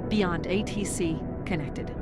BeyondATC connected.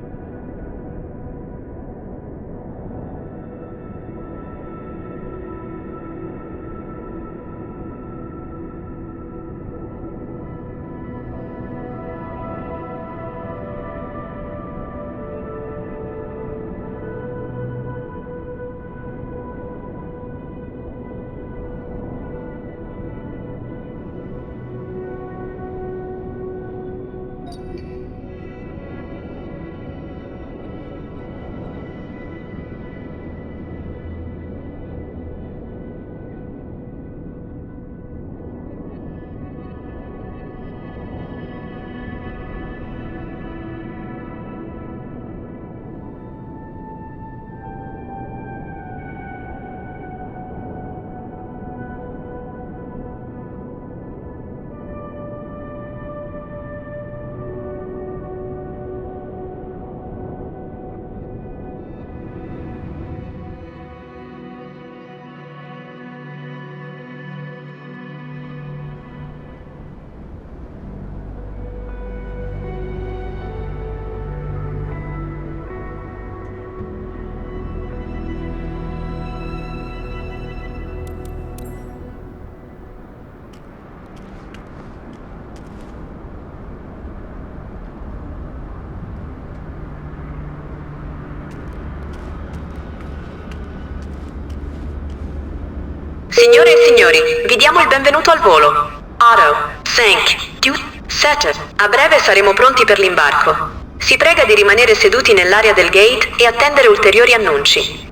Signore e signori, vi diamo il benvenuto al volo. Auto, sync, set. A breve saremo pronti per l'imbarco. Si prega di rimanere seduti nell'area del gate e attendere ulteriori annunci.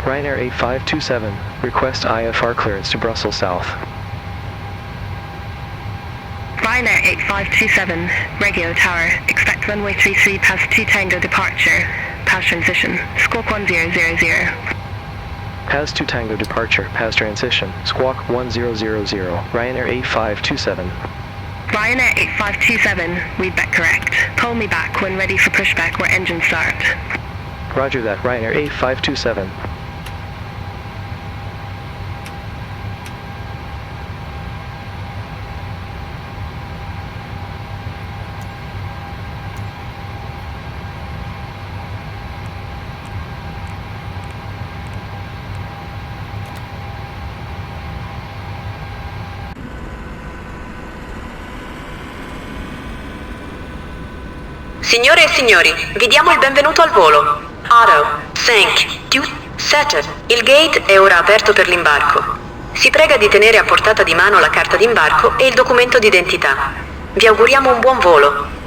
Ryanair 8527, request IFR clearance to Brussels South. Ryanair 8527, Reggio Tower, expect runway 33 past 2 Tango departure, pass transition, squawk 1000. PAS 2 Tango departure, PAS transition, squawk 1000, Ryanair 8527. Ryanair 8527, readback correct. Pull me back when ready for pushback where engine start. Roger that, Ryanair 8527. Signore e signori, vi diamo il benvenuto al volo. Auto, sync, due, set. Il gate è ora aperto per l'imbarco. Si prega di tenere a portata di mano la carta d'imbarco e il documento d'identità. Vi auguriamo un buon volo.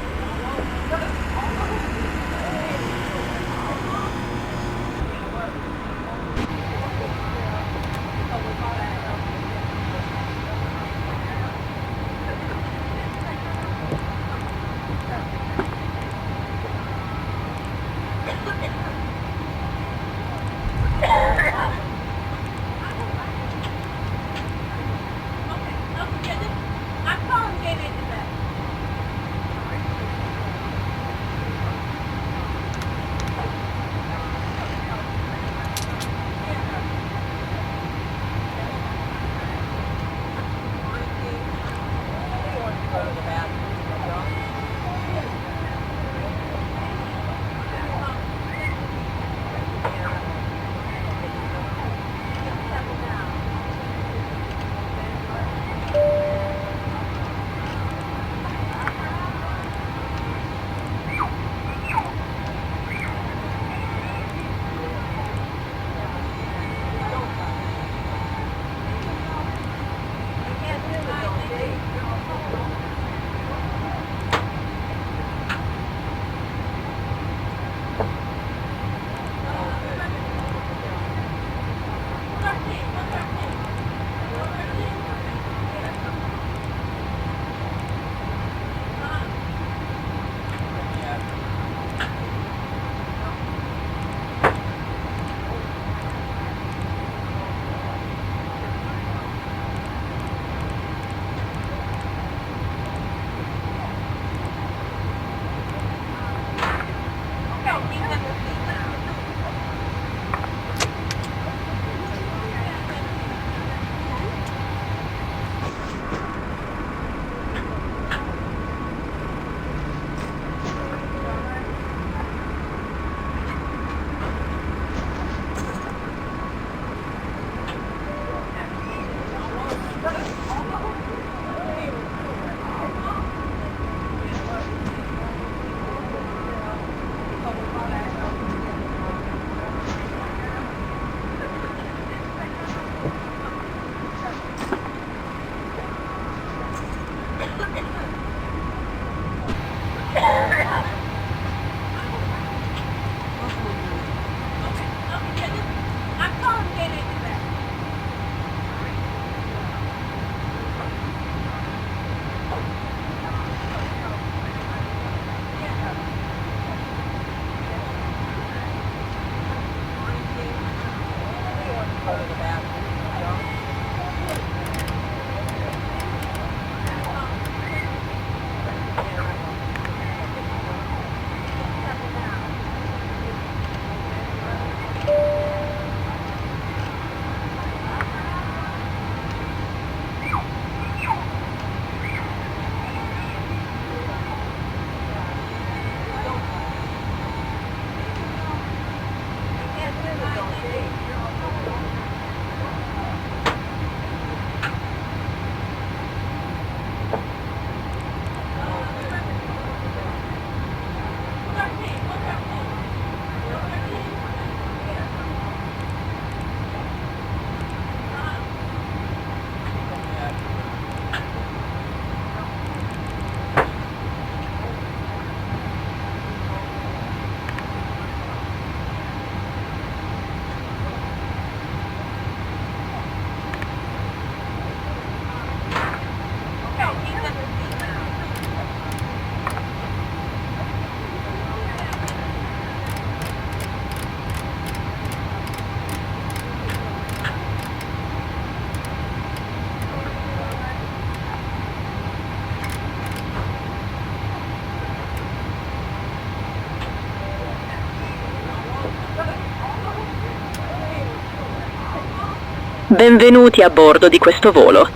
benvenuti a bordo di questo volo.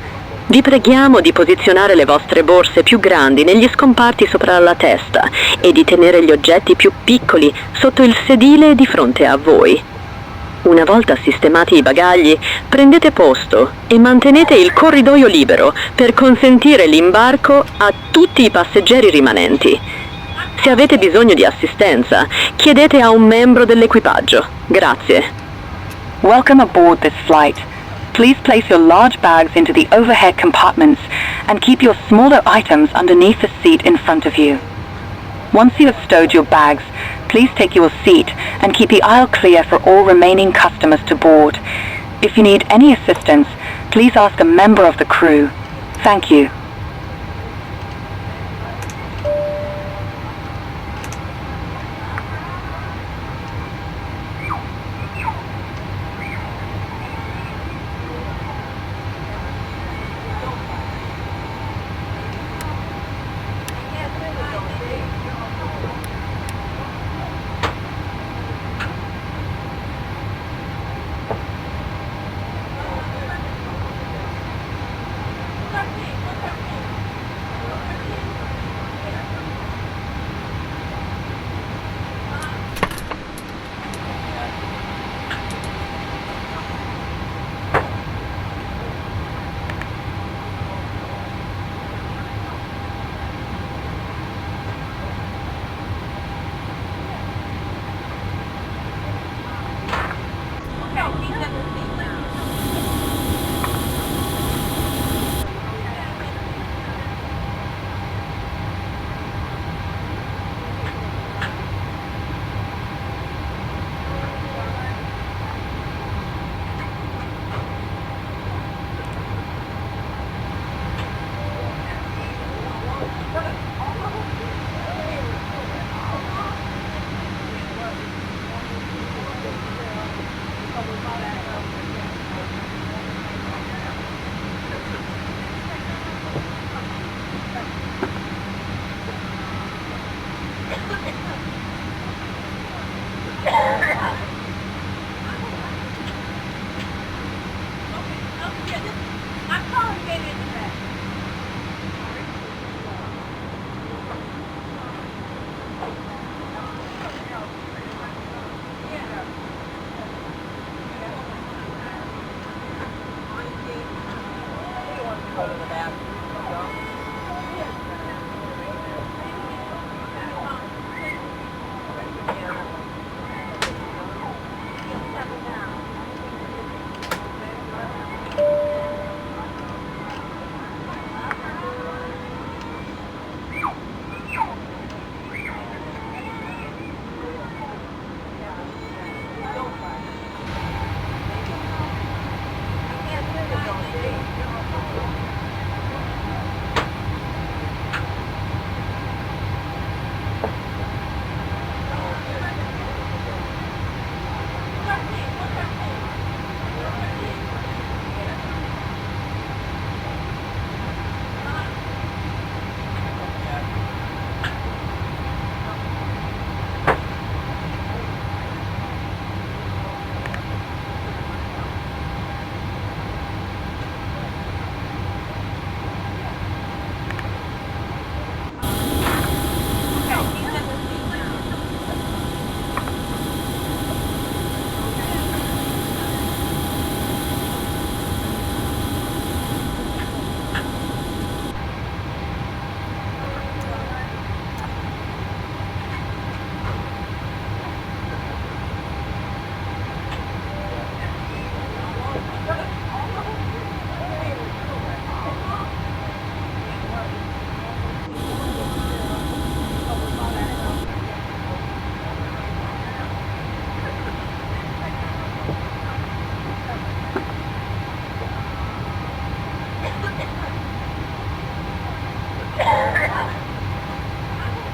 Vi preghiamo di posizionare le vostre borse più grandi negli scomparti sopra la testa e di tenere gli oggetti più piccoli sotto il sedile di fronte a voi. Una volta sistemati i bagagli, prendete posto e mantenete il corridoio libero per consentire l'imbarco a tutti i passeggeri rimanenti. Se avete bisogno di assistenza, chiedete a un membro dell'equipaggio. Grazie. Welcome aboard this flight. Please place your large bags into the overhead compartments and keep your smaller items underneath the seat in front of you. Once you have stowed your bags, please take your seat and keep the aisle clear for all remaining customers to board. If you need any assistance, please ask a member of the crew. Thank you.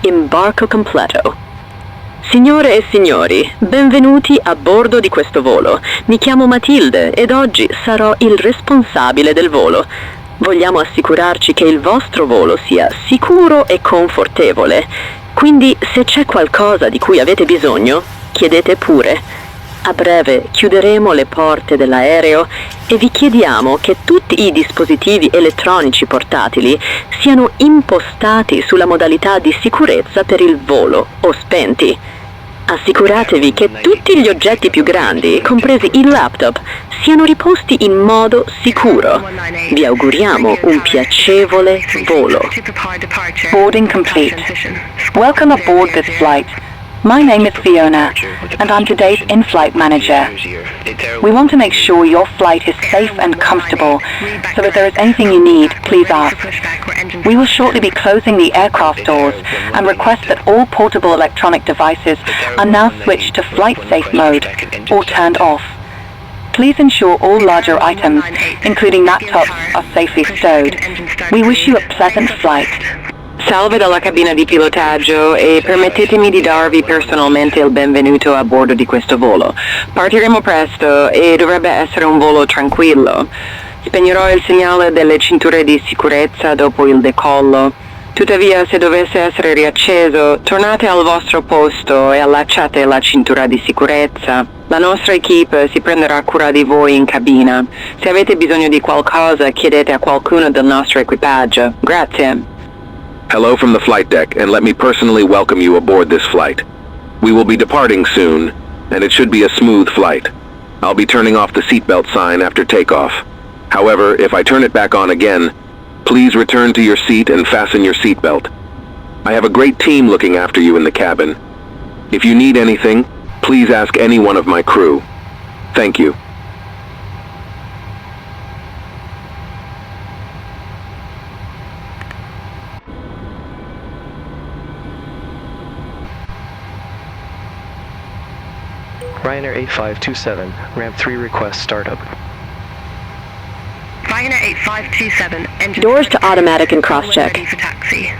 Imbarco completo. Signore e signori, benvenuti a bordo di questo volo. Mi chiamo Matilde ed oggi sarò il responsabile del volo. Vogliamo assicurarci che il vostro volo sia sicuro e confortevole. Quindi se c'è qualcosa di cui avete bisogno, chiedete pure. A breve chiuderemo le porte dell'aereo e vi chiediamo che tutti i dispositivi elettronici portatili siano impostati sulla modalità di sicurezza per il volo o spenti. Assicuratevi che tutti gli oggetti più grandi, compresi il laptop, siano riposti in modo sicuro. Vi auguriamo un piacevole volo. Boarding complete. Welcome aboard this flight. My name is Fiona, and I'm today's in-flight manager. We want to make sure your flight is safe and comfortable, so if there is anything you need, please ask. We will shortly be closing the aircraft doors and request that all portable electronic devices are now switched to flight-safe mode or turned off. Please ensure all larger items, including laptops, are safely stowed. We wish you a pleasant flight. Salve dalla cabina di pilotaggio e permettetemi di darvi personalmente il benvenuto a bordo di questo volo. Partiremo presto e dovrebbe essere un volo tranquillo. Spegnerò il segnale delle cinture di sicurezza dopo il decollo. Tuttavia, se dovesse essere riacceso, tornate al vostro posto e allacciate la cintura di sicurezza. La nostra equipe si prenderà cura di voi in cabina. Se avete bisogno di qualcosa, chiedete a qualcuno del nostro equipaggio. Grazie. Hello from the flight deck, and let me personally welcome you aboard this flight. We will be departing soon, and it should be a smooth flight. I'll be turning off the seatbelt sign after takeoff. However, if I turn it back on again, please return to your seat and fasten your seatbelt. I have a great team looking after you in the cabin. If you need anything, please ask any one of my crew. Thank you. Ryanair 8527, ramp 3 request startup. Ryanair 8527, engine Doors to automatic and cross-check. ready for taxi.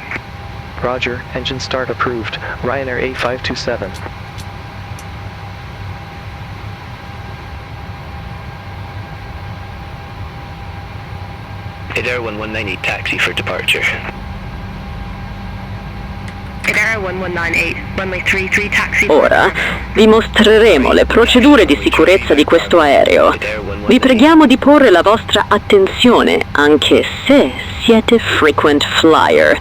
Roger, engine start approved. Ryanair 8527. Air 1198 taxi for departure. Air 1198, runway 33 taxi. Ora vi mostreremo le procedure di sicurezza di questo aereo. Vi preghiamo di porre la vostra attenzione, anche se siete frequent flyer.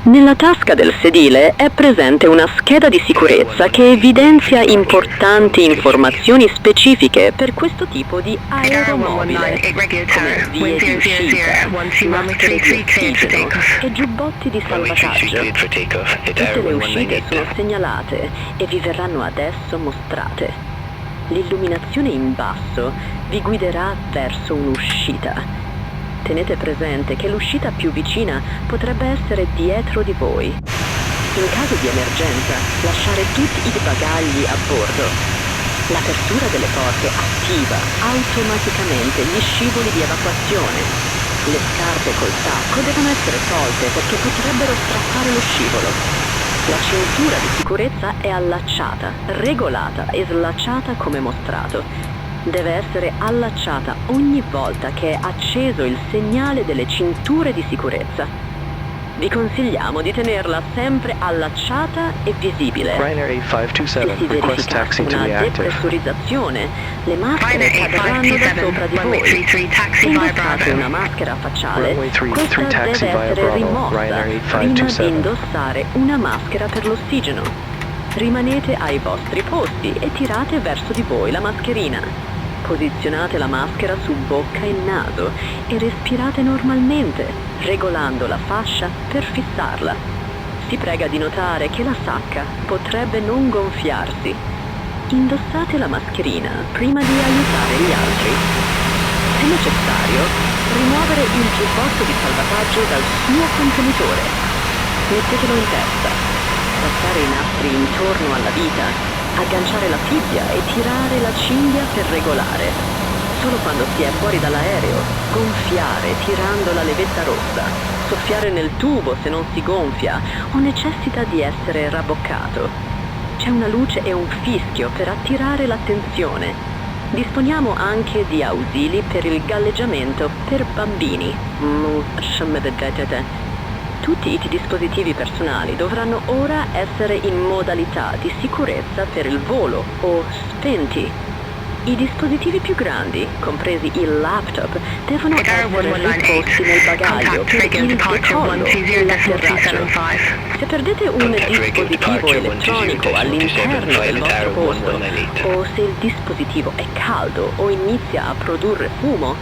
Nella tasca del sedile è presente una scheda di sicurezza che evidenzia importanti informazioni specifiche per questo tipo di aeromobile, come vie di uscita, maschere di ossigeno e giubbotti di salvataggio. Tutte le uscite sono segnalate e vi verranno adesso mostrate. L'illuminazione in basso vi guiderà verso un'uscita. Tenete presente che l'uscita più vicina potrebbe essere dietro di voi. In caso di emergenza, lasciare tutti i bagagli a bordo. L'apertura delle porte attiva automaticamente gli scivoli di evacuazione. Le scarpe col tacco devono essere tolte perché potrebbero strappare lo scivolo. La cintura di sicurezza è allacciata, regolata e slacciata come mostrato. Deve essere allacciata ogni volta che è acceso il segnale delle cinture di sicurezza. Vi consigliamo di tenerla sempre allacciata e visibile. Ryanair 8527, Se si request verifica taxi to una be active. depressurizzazione, le maschere Ryanair cadranno da 8527, sopra di runway voi. 33 taxi Se via indossate Bravo. una maschera facciale, Runway 33 questa taxi deve via essere Bravo, rimossa Ryanair prima 8527. di indossare una maschera per l'ossigeno. Rimanete ai vostri posti e tirate verso di voi la mascherina. Posizionate la maschera su bocca e naso e respirate normalmente, regolando la fascia per fissarla. Si prega di notare che la sacca potrebbe non gonfiarsi. Indossate la mascherina prima di aiutare gli altri. Se necessario, rimuovere il giubbotto di salvataggio dal suo contenitore. Mettetelo in testa. Passare i nastri intorno alla vita. Agganciare la fibbia e tirare la cinghia per regolare. Solo quando si è fuori dall'aereo, gonfiare tirando la levetta rossa, soffiare nel tubo se non si gonfia o necessita di essere rabboccato. C'è una luce e un fischio per attirare l'attenzione. Disponiamo anche di ausili per il galleggiamento per bambini. Tutti i dispositivi personali dovranno ora essere in modalità di sicurezza per il volo o spenti. I dispositivi più grandi, compresi il laptop, devono essere riposti nel bagaglio per il decollo e l'atterraggio. Se perdete un dispositivo elettronico all'interno del vostro posto, o se il dispositivo è caldo o inizia a produrre fumo,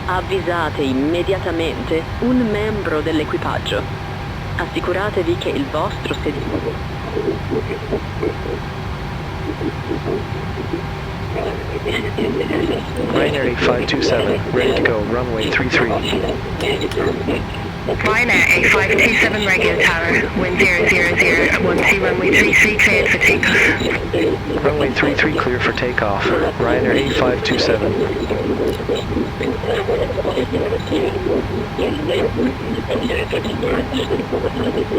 avvisate immediatamente un membro dell'equipaggio. Assicuratevi che il vostro sedile... Ryanair 8527, ready to go, runway 33. Ryanair 8527 Reggio Tower, wind 000 at 12 runway 33 cleared for takeoff. Runway 33 clear for takeoff. Ryanair 8527.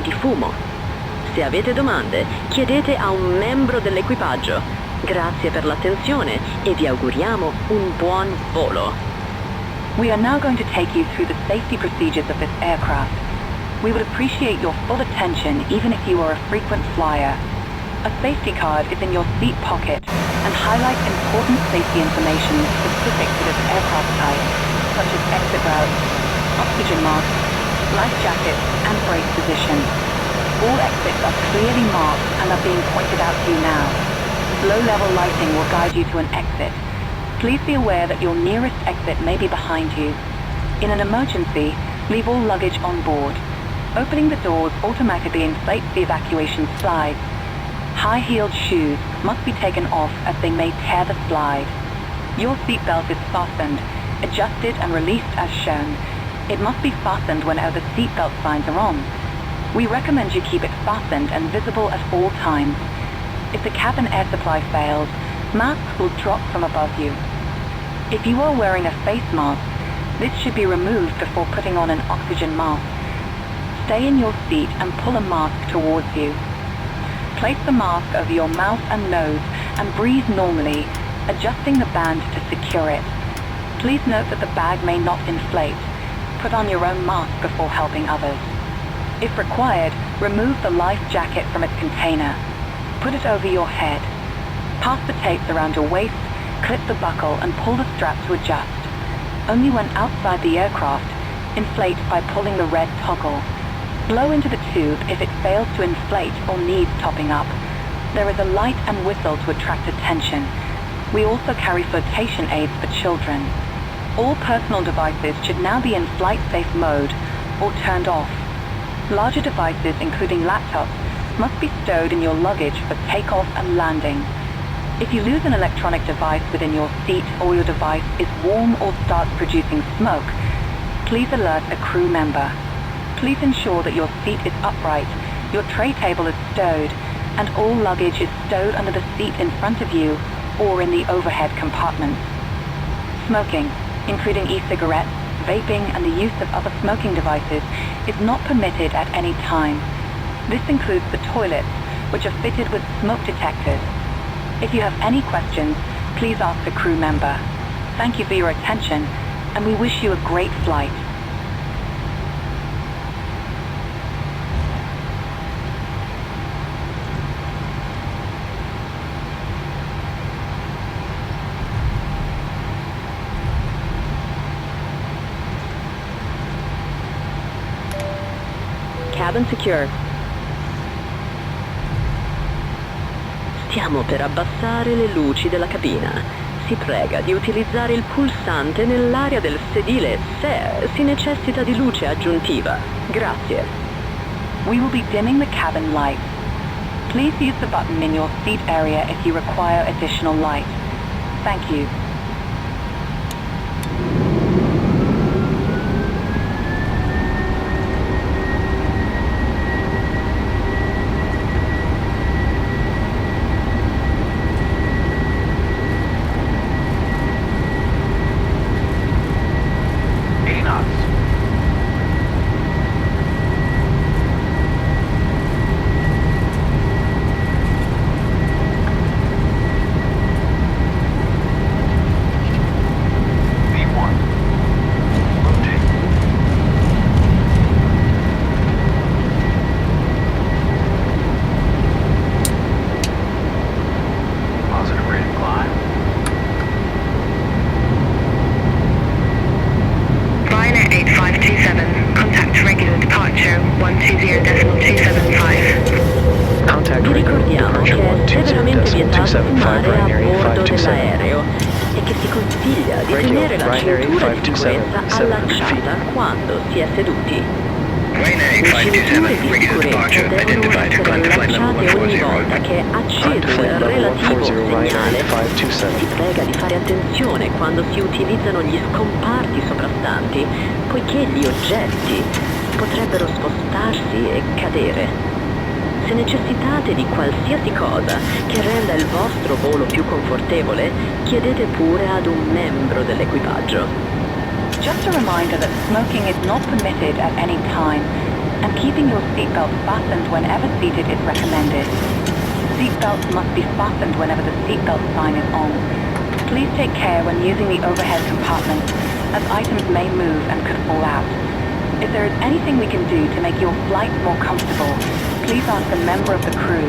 Di fumo. Se avete domande, chiedete a un membro dell'equipaggio. Grazie per l'attenzione e vi auguriamo un buon volo. We are now going to take you through the safety procedures of this aircraft. We would appreciate your full attention even if you are a frequent flyer. A safety card is in your seat pocket and highlights important safety information specific to this aircraft type, such as exit routes, oxygen masks, life jackets, and brake position. All exits are clearly marked and are being pointed out to you now. Low-level lighting will guide you to an exit. Please be aware that your nearest exit may be behind you. In an emergency, leave all luggage on board. Opening the doors automatically inflates the evacuation slides. High-heeled shoes must be taken off as they may tear the slide. Your seatbelt is fastened, adjusted and released as shown. It must be fastened whenever the seatbelt signs are on. We recommend you keep it fastened and visible at all times. If the cabin air supply fails, masks will drop from above you. If you are wearing a face mask, this should be removed before putting on an oxygen mask. Stay in your seat and pull a mask towards you. Place the mask over your mouth and nose and breathe normally, adjusting the band to secure it. Please note that the bag may not inflate. Put on your own mask before helping others. If required, remove the life jacket from its container. Put it over your head. Pass the tapes around your waist, clip the buckle and pull the strap to adjust. Only when outside the aircraft, inflate by pulling the red toggle. Blow into the tube if it fails to inflate or needs topping up. There is a light and whistle to attract attention. We also carry flotation aids for children. All personal devices should now be in flight safe mode or turned off. Larger devices, including laptops, must be stowed in your luggage for takeoff and landing. If you lose an electronic device within your seat or your device is warm or starts producing smoke, please alert a crew member. Please ensure that your seat is upright, your tray table is stowed, and all luggage is stowed under the seat in front of you or in the overhead compartments. Smoking, including e-cigarettes, vaping, and the use of other smoking devices, is not permitted at any time. This includes the toilets, which are fitted with smoke detectors. If you have any questions, please ask a crew member. Thank you for your attention, and we wish you a great flight. Cabin secure. Stiamo per abbassare le luci della cabina. Si prega di utilizzare il pulsante nell'area del sedile se si necessita di luce aggiuntiva. Grazie. We will be dimming the cabin lights. Please use the button in your seat area if you require additional light. Thank you. 275 fumare a Ryanair bordo 8527. dell'aereo e che si consiglia di Reggio, tenere la Ryanair cintura di 8527, sicurezza 700 allacciata feet. quando si è seduti. Ryanair Le cinture 8527, di regular sicurezza departure, devono identified to essere climb to flight level allacciate ogni 140. volta che è Climb to acceso flight il level relativo 140 Ryanair segnale. 8527. Si prega di fare attenzione quando si utilizzano gli scomparti sovrastanti, poiché gli oggetti potrebbero spostarsi e cadere. Se necessitate di qualsiasi cosa che renda il vostro volo più confortevole, chiedete pure ad un membro dell'equipaggio. Just a reminder that smoking is not permitted at any time, and keeping your seatbelt fastened whenever seated is recommended. Seatbelts must be fastened whenever the seatbelt sign is on. Please take care when using the overhead compartments, as items may move and could fall out. If there is anything we can do to make your flight more comfortable, please ask a member of the crew.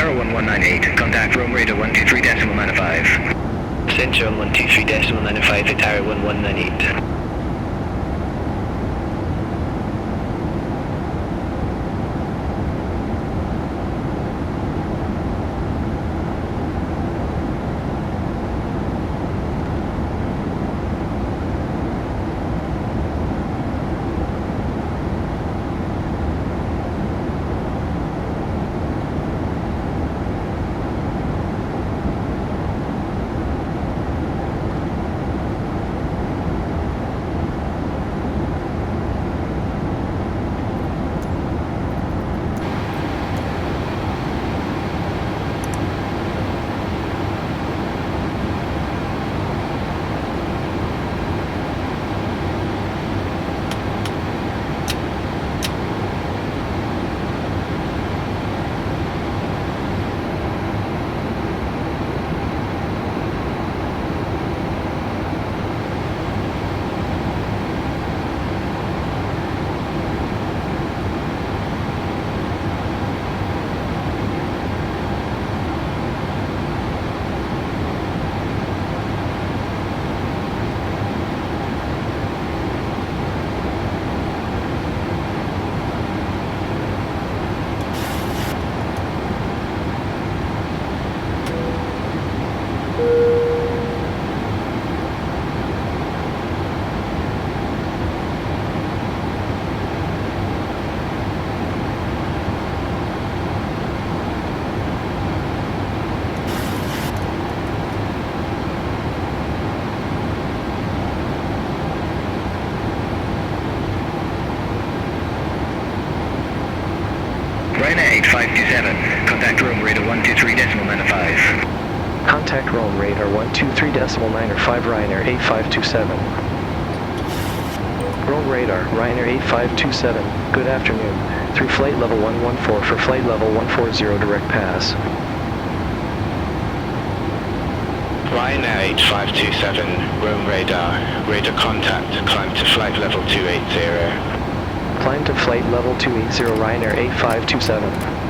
Tower 1198, contact Rome radar 123.95. Central 123.95 at Tower 1198. Ryanair 8527, contact Rome radar 123.95. Contact Rome radar 123.95 Ryanair 8527. Rome radar, Ryanair 8527, good afternoon. Through flight level 114 for flight level 140 direct pass. Ryanair 8527, Rome radar contact, climb to flight level 280. Climb to flight level 280 Ryanair 8527.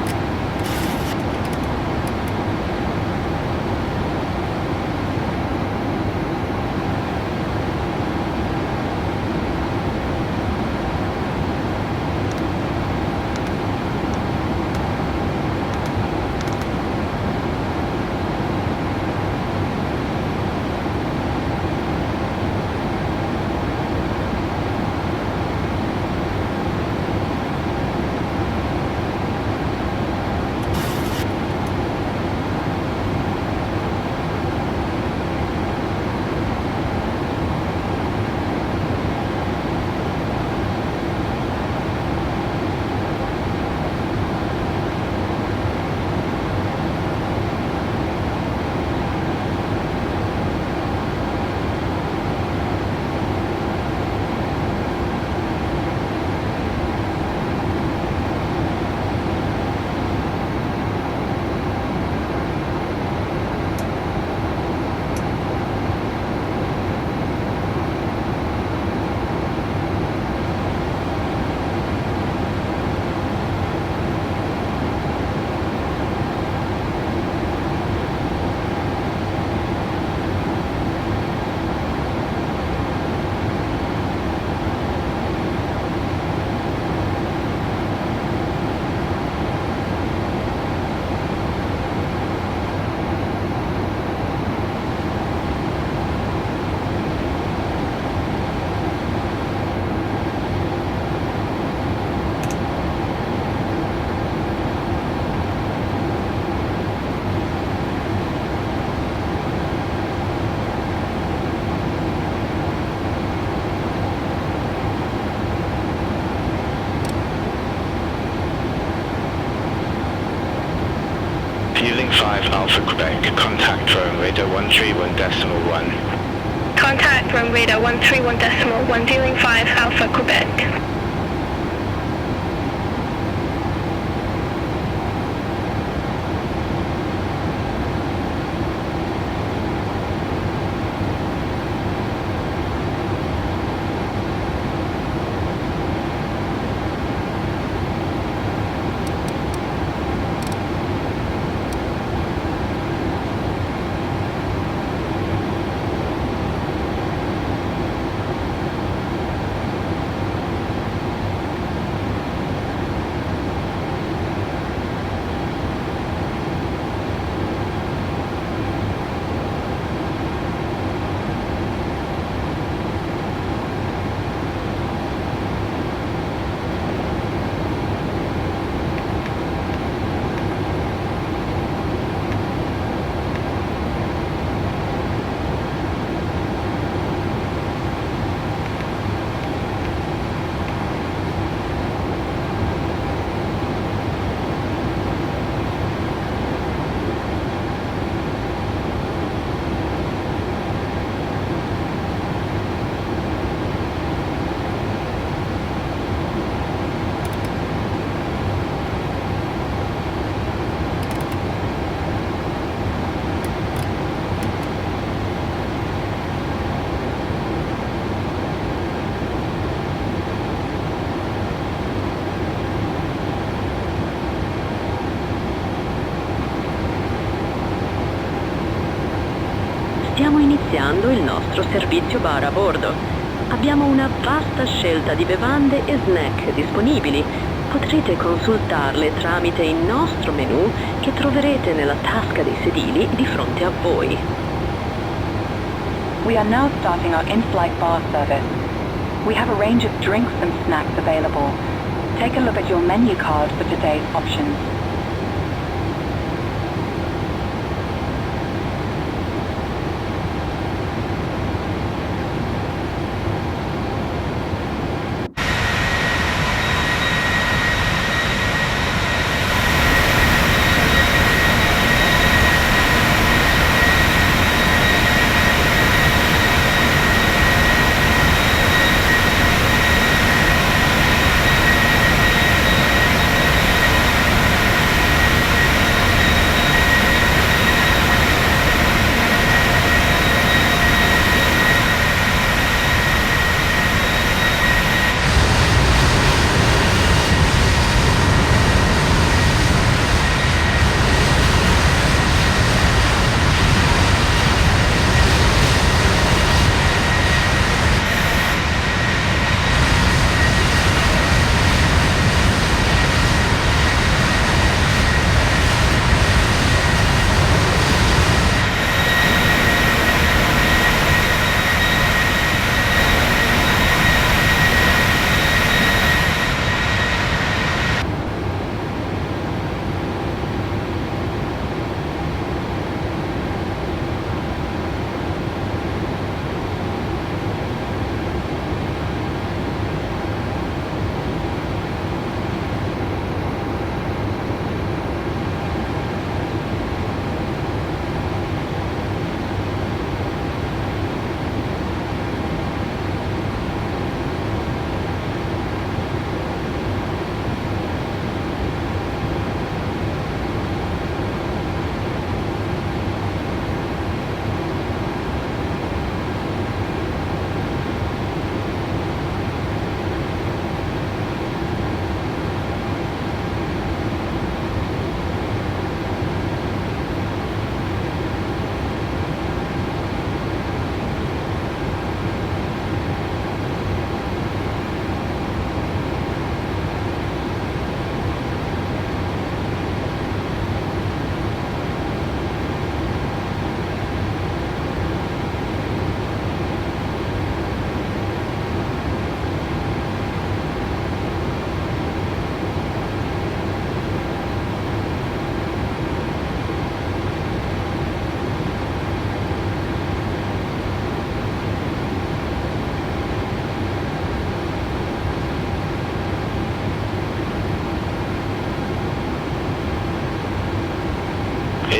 Fueling 5 Alpha Quebec, contact Rome radar 131.1. Contact Rome radar 131.1, dealing 5 Alpha Quebec. Stiamo iniziando il nostro servizio bar a bordo. Abbiamo una vasta scelta di bevande e snack disponibili. Potrete consultarle tramite il nostro menu che troverete nella tasca dei sedili di fronte a voi. We are now starting our in-flight bar service. We have a range of drinks and snacks available. Take a look at your menu card for today's options.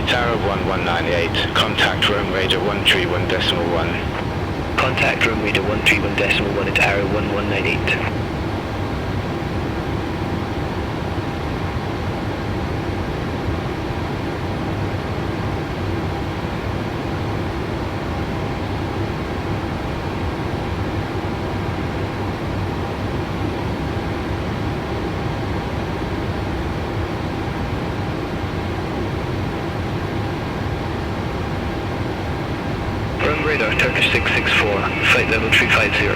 Tower 1198, contact Rome Radar 131.1. Contact Rome Radar 131.1 at Tower 1198. Radar, Turkish 664, flight level 350.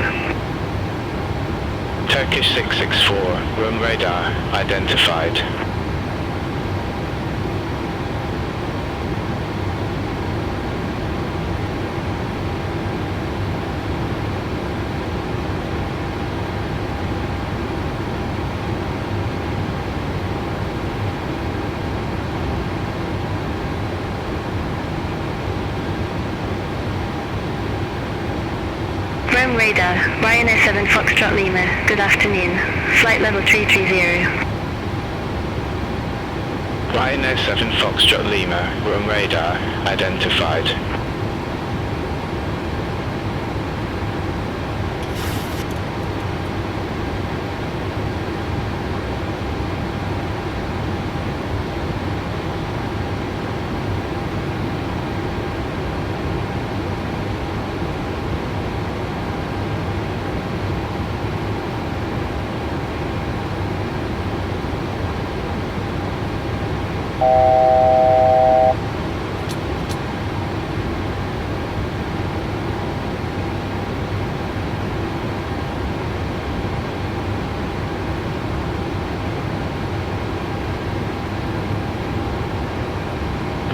Turkish 664, Rome Radar, identified. Rome Radar, Ryanair 7 Foxtrot Lima, good afternoon. Flight level 330. Ryanair 7 Foxtrot Lima, Rome Radar, identified.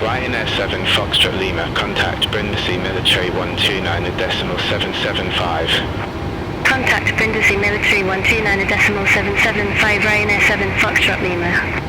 Ryanair 7 Foxtrot Lima, contact Brindisi Military 129.775. Contact Brindisi Military 129.775, Ryanair 7 Foxtrot Lima.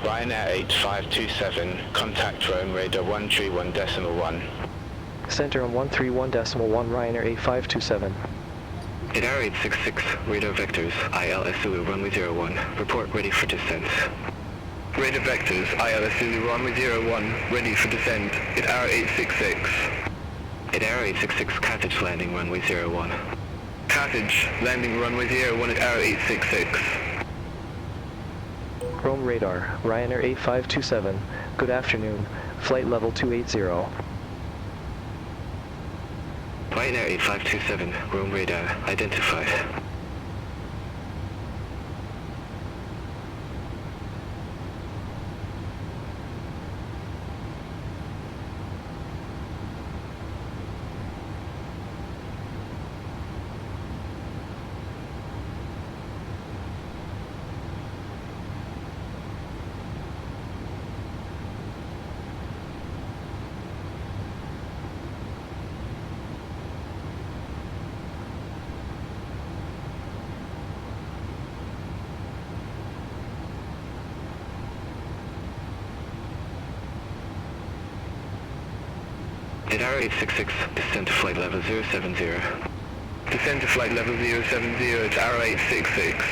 Ryanair 8527, contact Rome radar 131.1. Center on 131.1 Ryanair 8527. Radar 866, radar vectors, ILS Zulu runway 01, report ready for descent. Radar vectors, ILS Zulu runway 01, ready for descent, Radar 866. Radar 866, Carthage landing runway 01. Carthage, landing runway 01 at Radar 866. Rome radar, Ryanair 8527, good afternoon, flight level 280. Ryanair 8527, Rome radar, identified. Radar 866, descend to flight level 070. Descend to flight level 070 at Radar 866.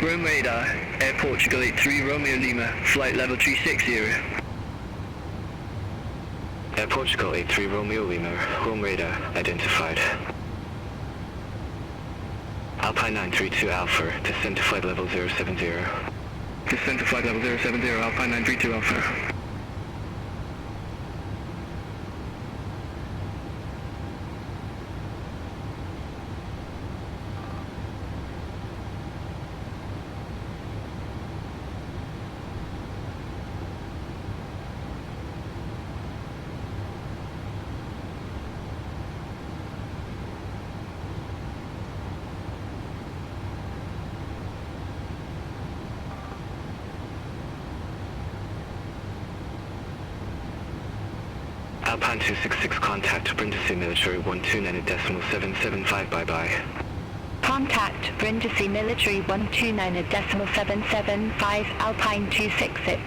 Rome radar, Air Portugal 83 Romeo Lima, flight level 360. Air Portugal 83 Romeo Lima, Rome radar, identified. Alpine 932 Alpha, descend to flight level 070. Descend to flight level 070, Alpine 932 Alpha. Alpine 266, contact Brindisi Military 129.775, bye-bye. Contact Brindisi Military 129.775, Alpine 266.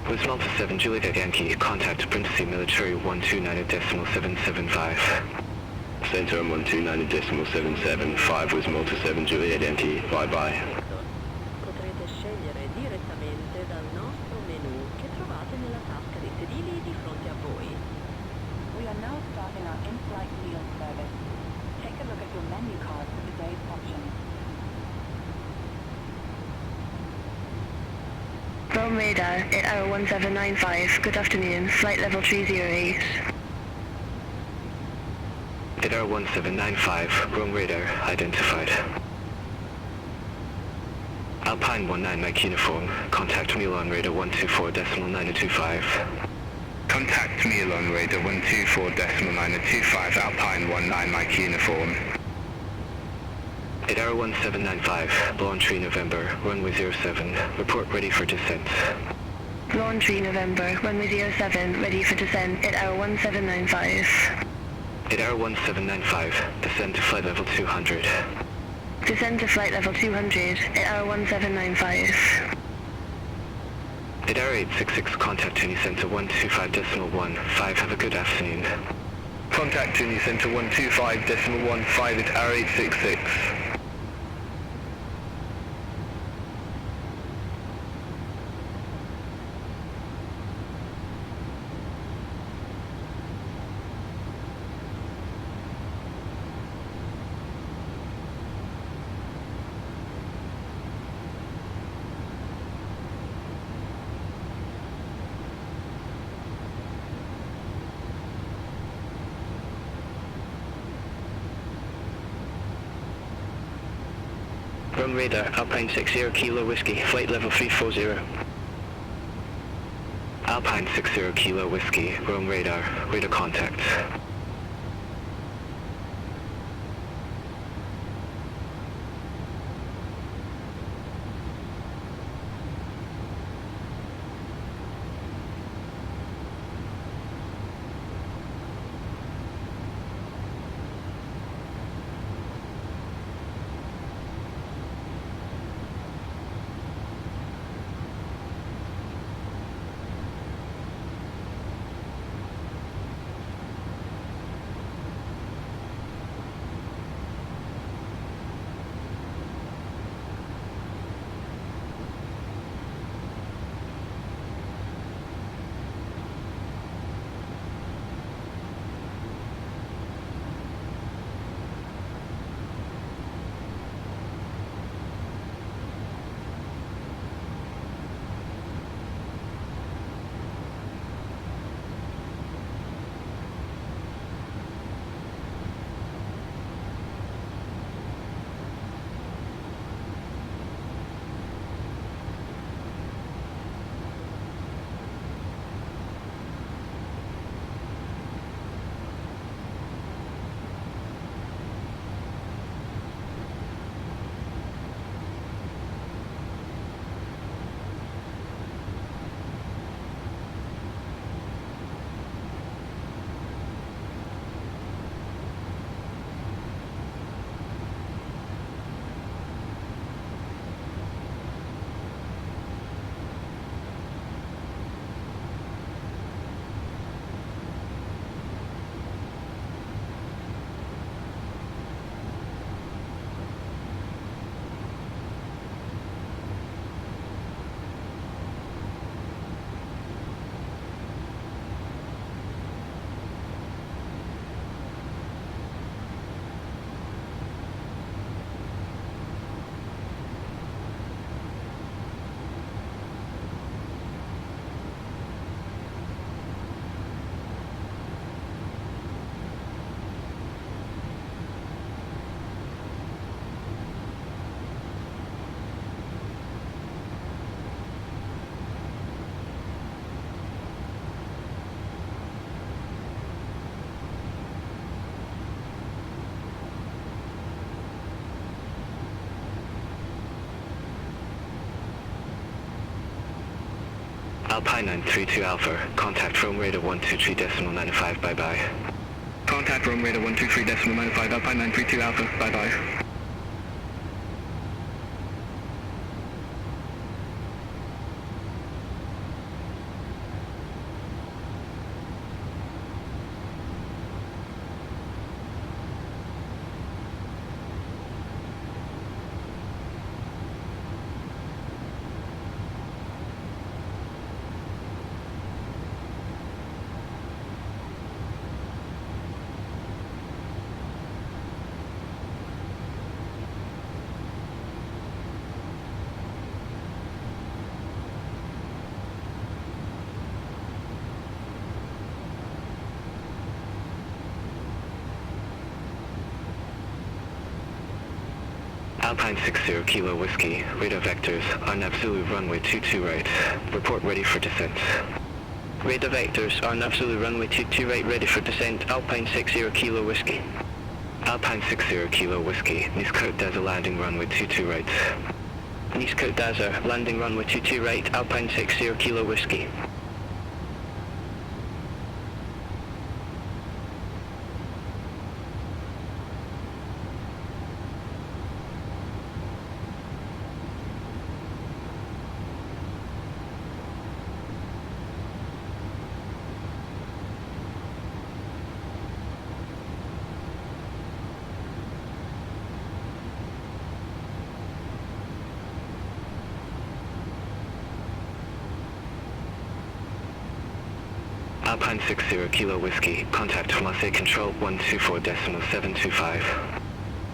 Was Malta 7 Juliet Yankee, contact Brindisi Military 129.775. Center on 129.775 was Malta 7 Juliet Yankee, bye-bye. Potrete scegliere direttamente dal nostro menu che trovate nella tasca dei sedili di fronte a voi. We are now starting our in-flight meal service. Take a look at your menu card for today's options. Rome radar, 8 1795, good afternoon, flight level 308. Radar Radar 1795, wrong radar identified. Alpine 19 Mike uniform, contact me on radar 124.925. Contact me on radar 124.925, Alpine 19 Mike uniform. Radar 1795, Laundry November, runway 07, report ready for descent. Laundry November, runway 07, ready for descent at hour 1795. Radar 1795, descend to flight level 200. Descend to flight level 200 at hour 1795. Radar 866, contact Tuny Center 125.15, have a good afternoon. Contact Tuny Center 125.15 at hour 866. Run radar, Alpine 60 Kilo Whiskey, flight level 340. Alpine 60 Kilo Whiskey, wrong radar, radar contact. Alpine 932 Alpha, contact Rome radar 123.95, bye-bye. Contact Rome radar 123.95, Alpine 932 Alpha, bye-bye. Alpine 60 Kilo Whiskey, radar vectors on Nav Zulu runway 22 right. Report ready for descent. Radar vectors on Nav Zulu runway 22 right, ready for descent. Alpine 60 Kilo Whiskey. Alpine 60 Kilo Whiskey, Nice Côte d'Azur landing runway 22 right. Nice Côte d'Azur, landing runway 22 right, Alpine 60 Kilo Whiskey. Alpine 60 Kilo Whiskey, contact Marseille Control 124.725.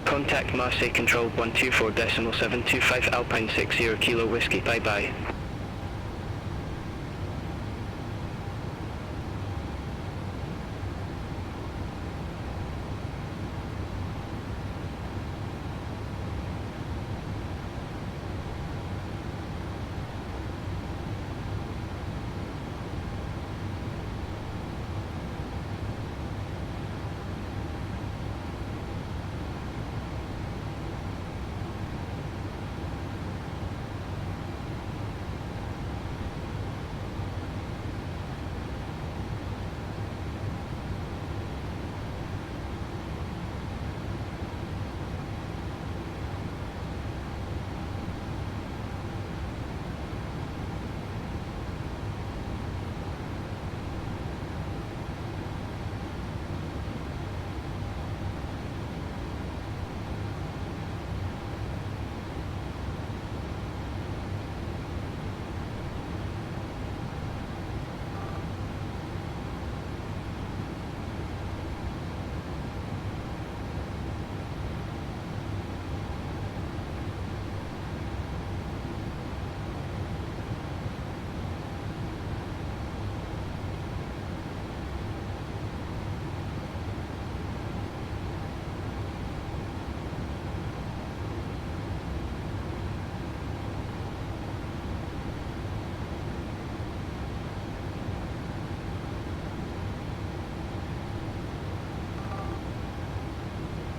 Contact Marseille Control 124.725, Alpine 60 Kilo Whiskey, bye bye.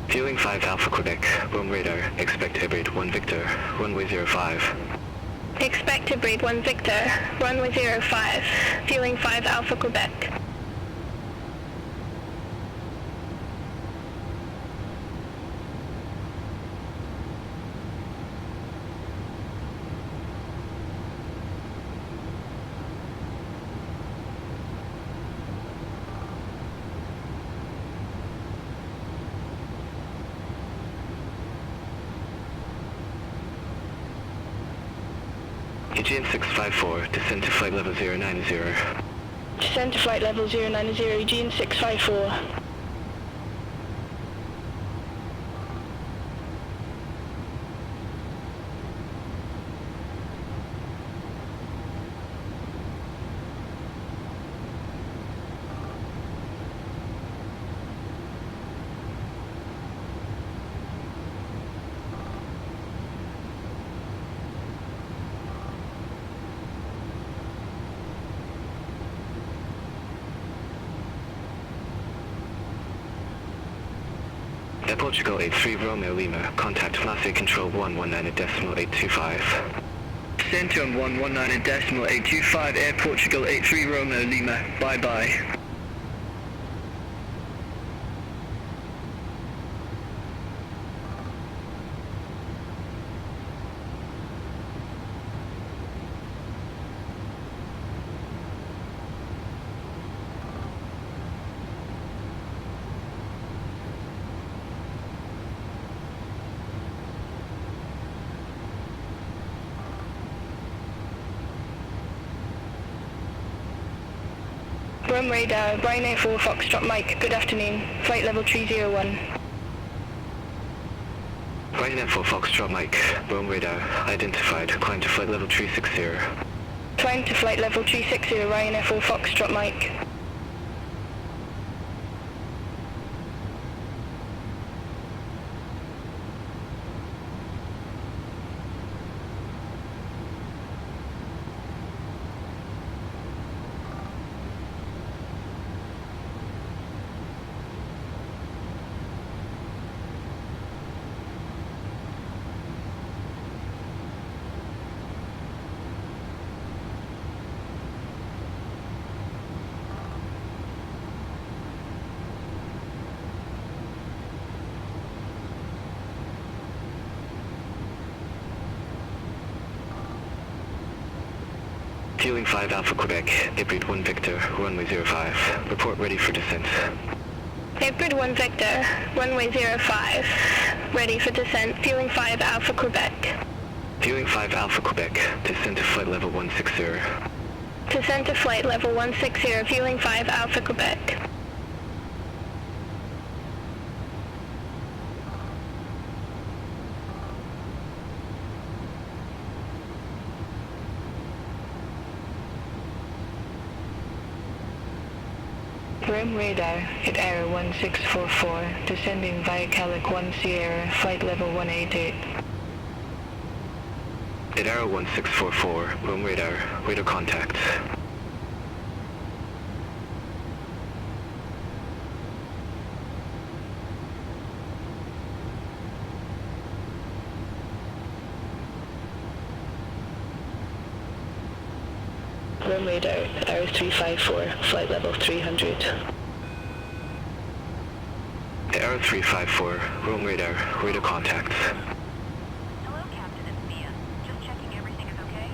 Fueling 5 Alpha Quebec, Rome radar, expect to braid 1 Victor, runway 05. Expect to braid 1 Victor, runway 05, fueling 5 Alpha Quebec. Aegean 654, descend to flight level 090. Descend to flight level 090, Aegean 654. Air Portugal 83 Romeo Lima, contact Marseille Control 119.825. Centrum 119.825, Air Portugal 83 Romeo Lima, bye bye. Rome radar, Ryanair 4 Foxtrot Mike, good afternoon, flight level 301. Ryanair 4 Foxtrot Mike, Rome radar, identified, climb to flight level 360. Climb to flight level 360, Ryanair 4 Foxtrot Mike. Fueling 5 Alpha Quebec, Hybrid 1 Victor, runway 05. Report ready for descent. Hybrid 1 Victor, runway 05. Ready for descent, fueling 5 Alpha Quebec. Fueling 5 Alpha Quebec, descend to flight level 160. Descent to flight level 160, fueling 5 Alpha Quebec. Rim radar at error 1644, descending via Calic 1 Sierra, flight level 188. At error 1644, room radar contact. Rim radar at error 354, flight level 300. At error 354, room radar contact. Hello, Captain, it's Mia. Just checking everything is okay?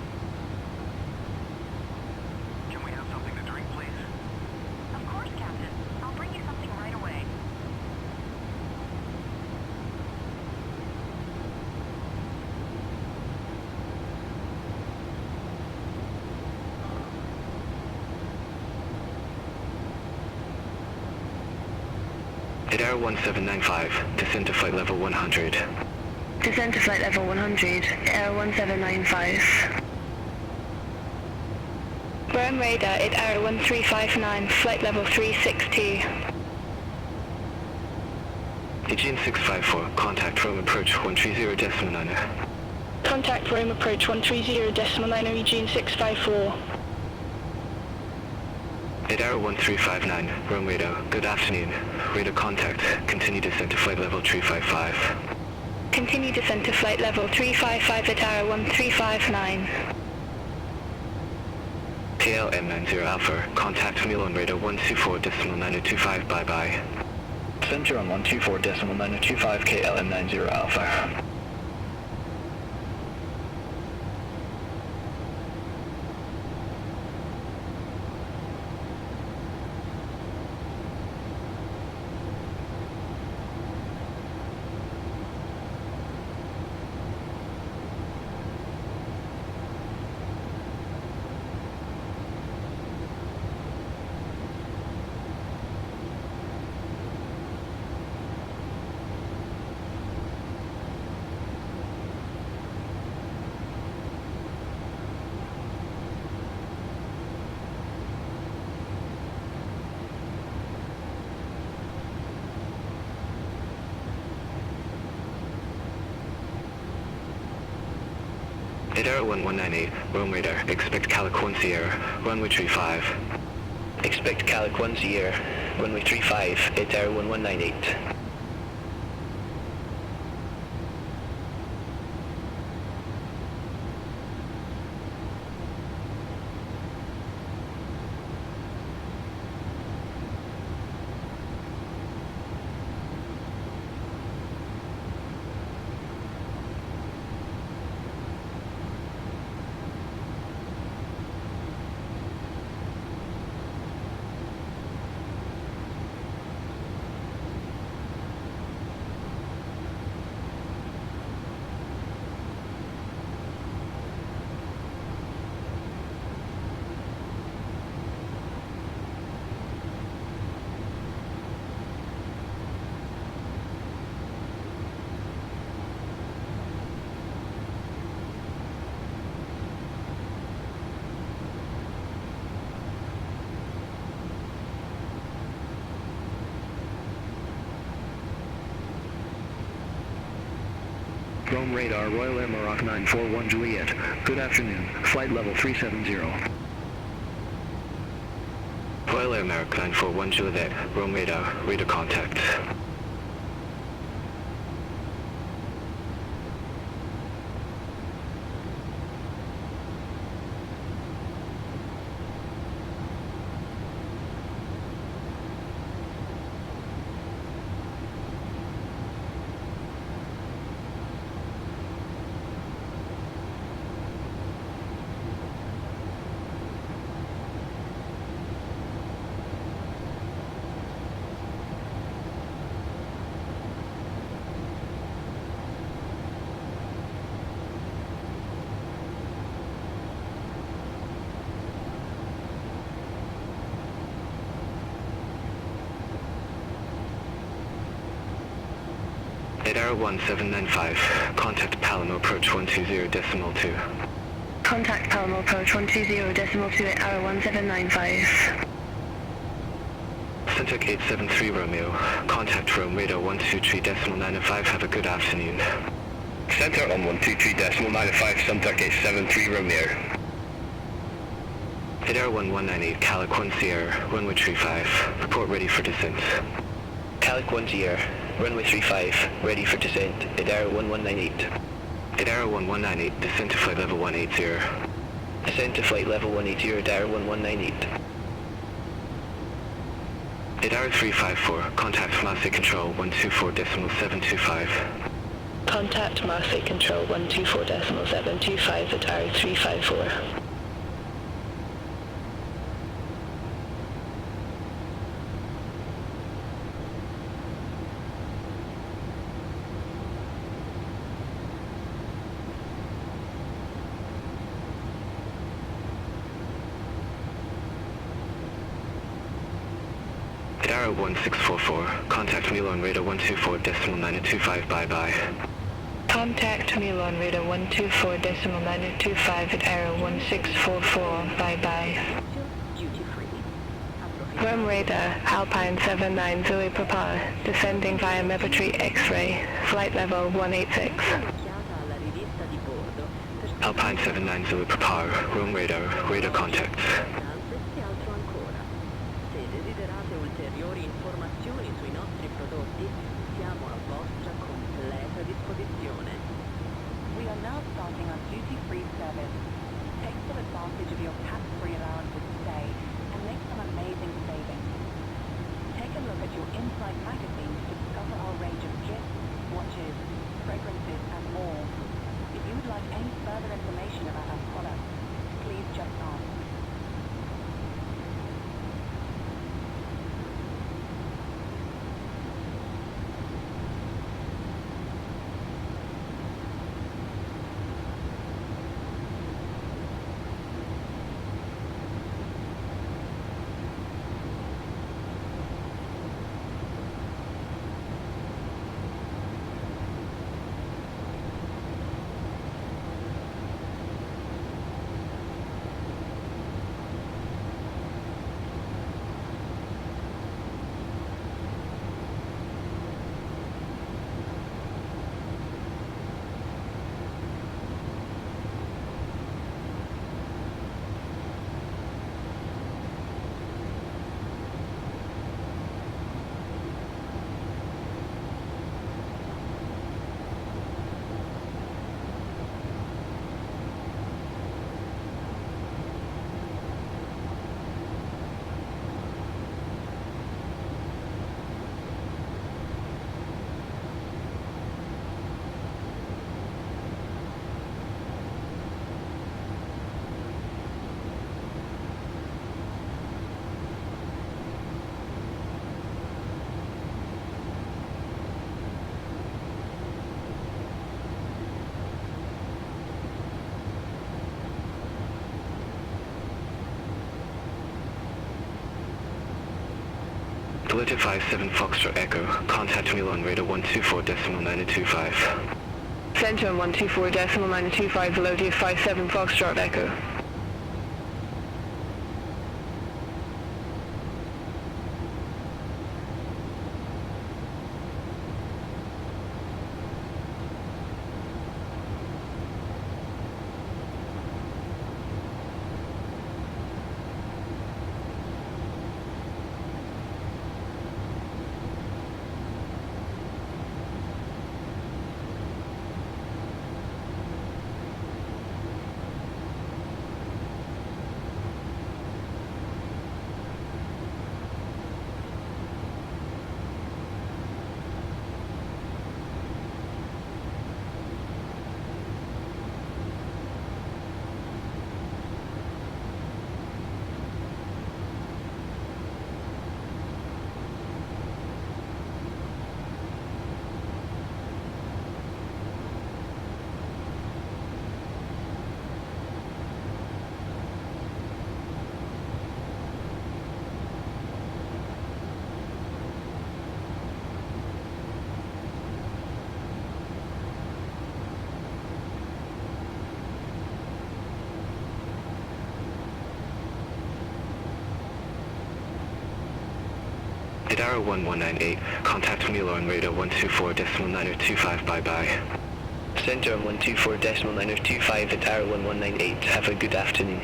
Can we have something to drink, please? Of course, Captain. I'll bring you something right away. At error 1795, descend to flight level 100. Descend to flight level 100, error 1795. Rim radar at error 1359, flight level 362. Aegean 654, contact room approach 130.9. Contact room approach 130.9, Eugene 654. At error 1359, room radar, good afternoon. Radar contact, continue descent to flight level 355. Continue descent to flight level 355 at error 1359. KLM90 Alpha, contact Mule on radar 124.9025, bye-bye. Center on 124.9025, KLM90 Alpha. At error 1198, room radar, expect Calic 1 Sierra, runway 35. Expect Calic 1 Sierra, runway 35 at error 1198. Rome radar, Royal Air Maroc 941 Juliet. Good afternoon. Flight level 370. Royal Air Maroc 941 Juliet, Rome radar contact. Radar 1795, contact Palamo approach 120.2. Contact Palmo approach 120.2 at arrow 1795. Centec 873 Romeo, contact Rome radar 123.95, have a good afternoon. Center on 123.95, Centec 873 Romeo. Radar 1198, Calic 1 Sierra, runway 35, report ready for descent. Calic 1 Sierra, runway 35, ready for descent, Radar 1198. Radar 1198, descent to flight level 180. Descent to flight level 180, Radar 1198. Radar 354, contact Massey Control 124.725. Contact Massey Control 124.725 at arrow 354. Radar 1644, contact Milan radar 124.925, bye-bye. Contact Milan radar 124.925 at arrow 1644, bye-bye. Rome radar, Alpine 79 Zulu Papa, descending via Mepatry X-ray, flight level 186. Alpine 79 Zulu Papa, Rome radar, radar contacts. Desiderate ulteriori informazioni sui nostri prodotti, siamo a vostra completa disposizione. We are now starting our duty-free service. Take full advantage of your tax-free allowances today and make some amazing savings. Take a look at your Insight magazine to discover our range of gifts, watches, fragrances and more. If you would like any further information about our products, please just ask. Delta 57 Foxtrot Echo, contact Milan radar 124.925. Center on 124.925, Velodia 57 Foxtrot Echo. Didaro 1198, contact Milo on radar 124.9025, bye-bye. Center 124.9025 at Arrow 1198. Have a good afternoon.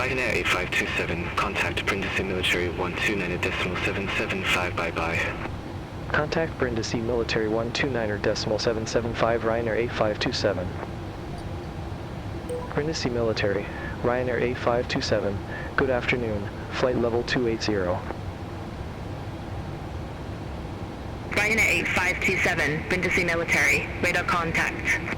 Ryanair 8527, contact Brindisi Military 129.775, bye-bye. Contact Brindisi Military 129.775 Ryanair 8527. Brindisi Military, Ryanair 8527, good afternoon, flight level 280. Ryanair 8527, Brindisi Military, radar contact.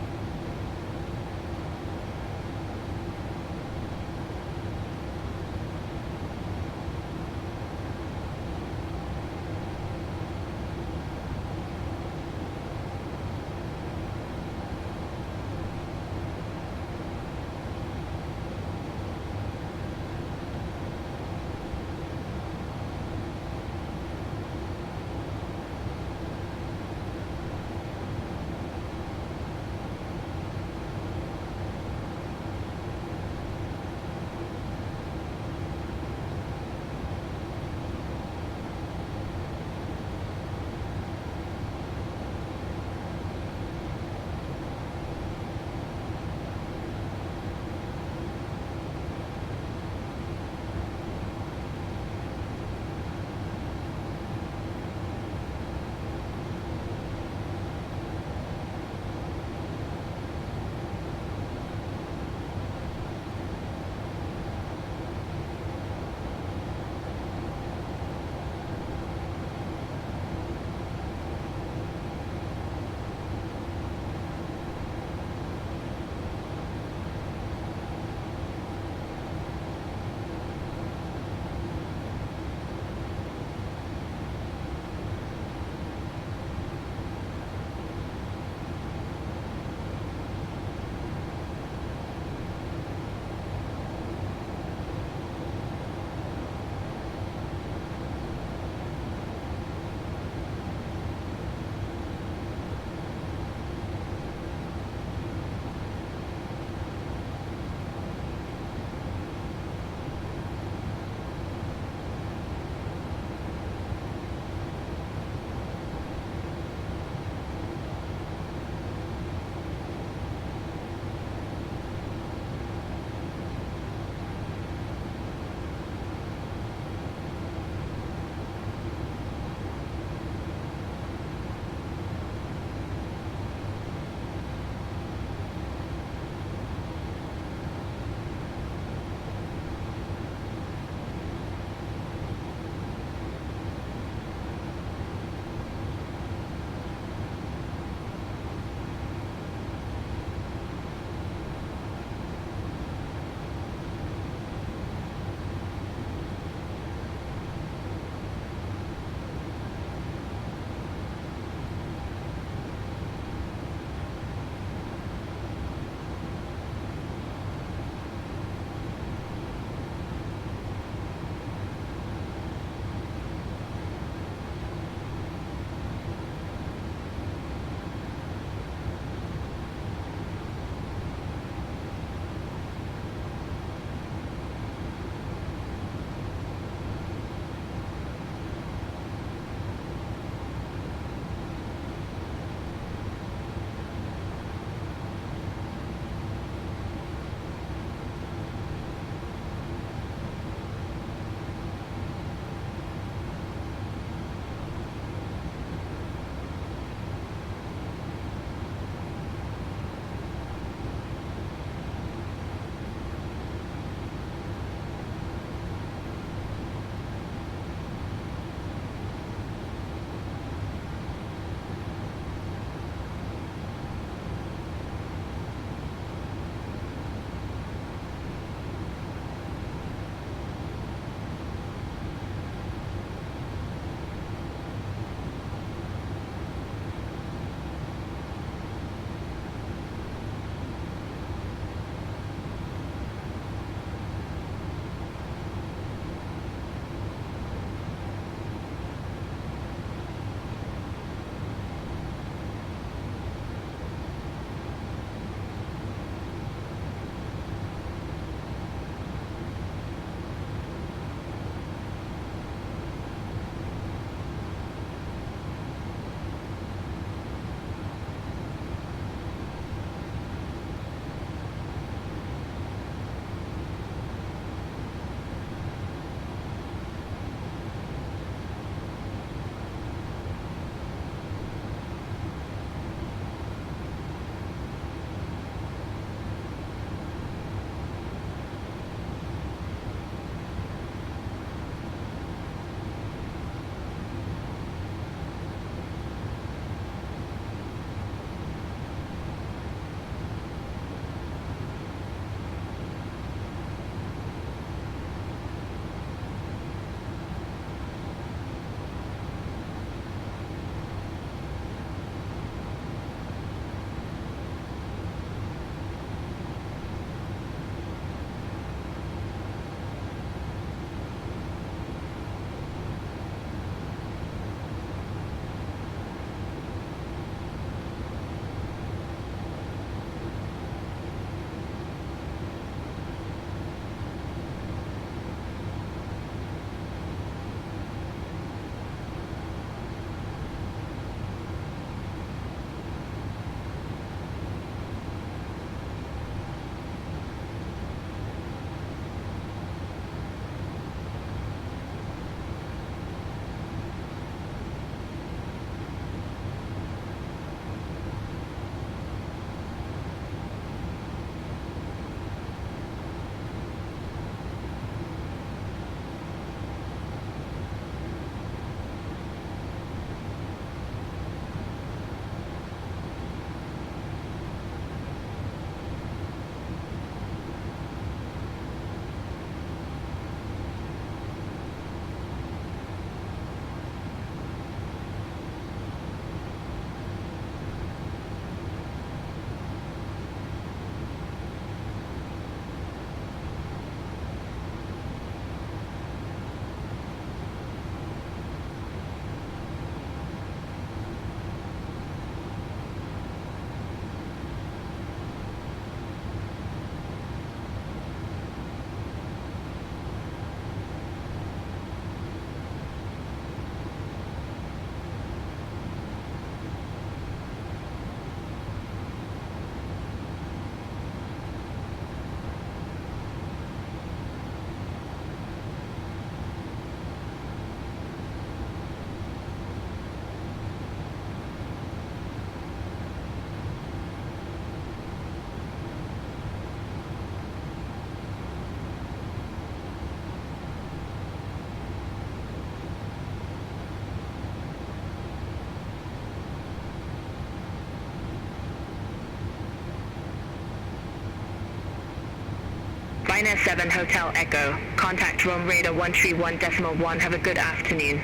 Ryanair 7 Hotel Echo. Contact Rome Radar 131.1. Have a good afternoon.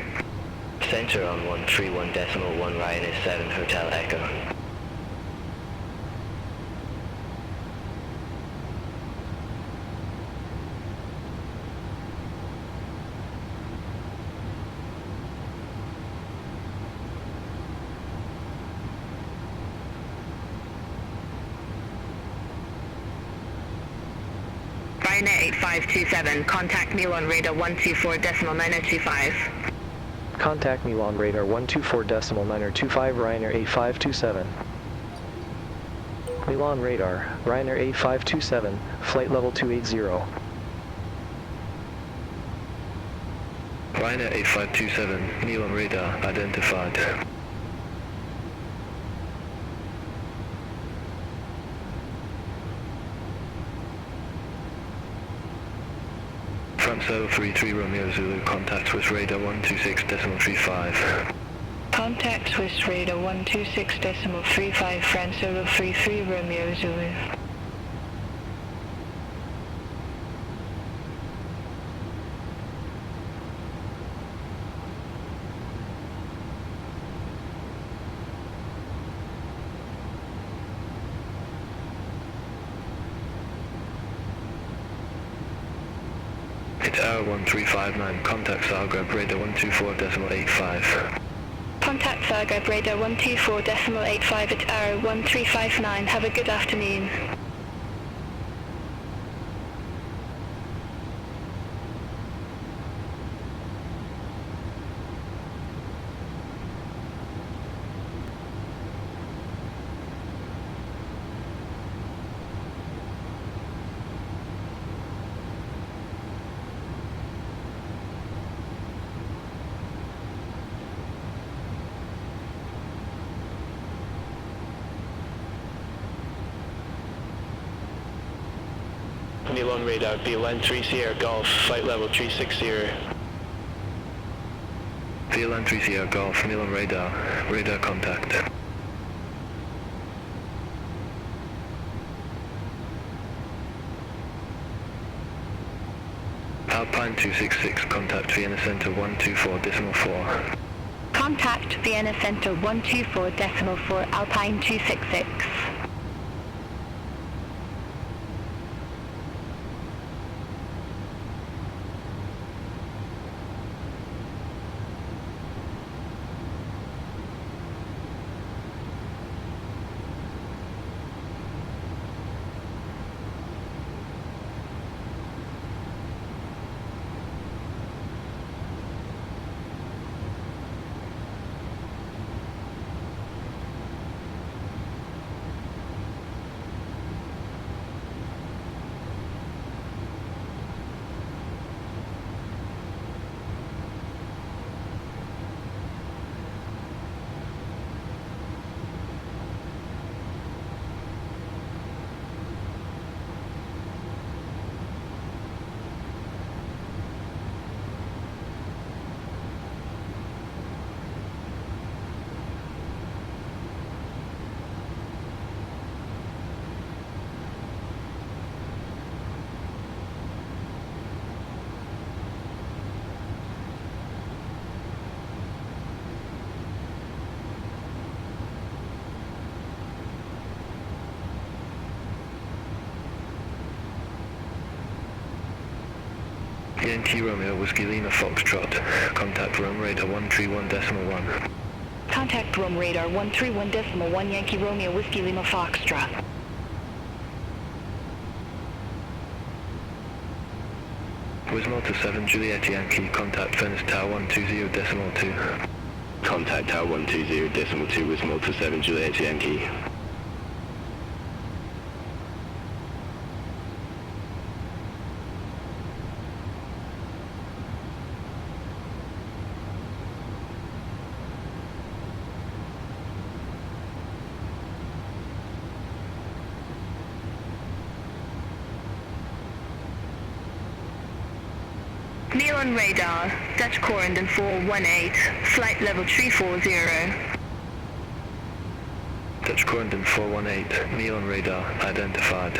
Center on 131.1 Ryanair 7 Hotel Echo. Ryanair 8527. Contact me on radar 124.925. Contact me on radar 124.925 Ryanair 8527. Milan radar, Ryanair 8527, flight level 280. Ryanair 8527, Milan radar identified. France 033 Romeo Zulu, contact Swiss radar 126.35. Contact Swiss radar 126.35 France 033 Romeo Zulu. It's hour 1359, contact Zagreb radar 124.85. Contact Zagreb radar 124.85 at hour 1359. Have a good afternoon. Milan radar, VLN 3 Sierra Golf, flight level 360. VLN 3 Sierra Golf, Milan radar, radar contact. Alpine 266, contact Vienna Center 124.4. Contact Vienna Center 124.4 Alpine 266. Yankee Romeo Whiskey Lima Foxtrot, contact Rome radar 131.1. Contact Rome radar 131.1 Yankee Romeo Whiskey Lima Foxtrot. Wismota 7 Juliet Yankee, contact Venice Tower 120.2. Contact Tower 120.2 Wismota 7 Juliet Yankee. Milan radar, Dutch Corendon 418, flight level 340. Dutch Corendon 418, Milan radar identified.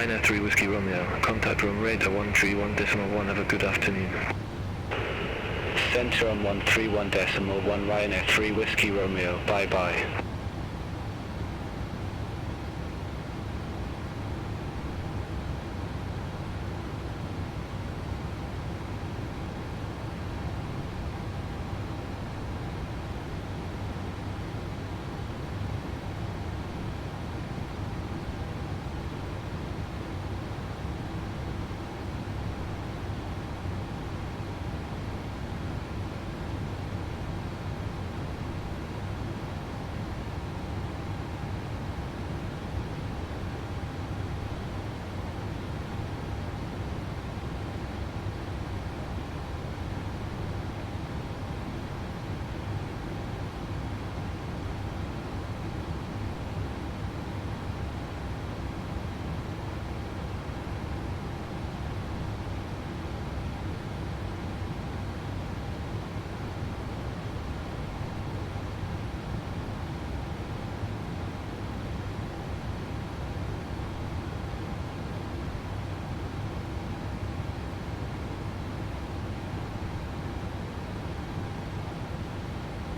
Ryanair 3 Whiskey Romeo, contact room radar 131.1, have a good afternoon. Center on 131.1, Ryanair 3 Whiskey Romeo, bye-bye.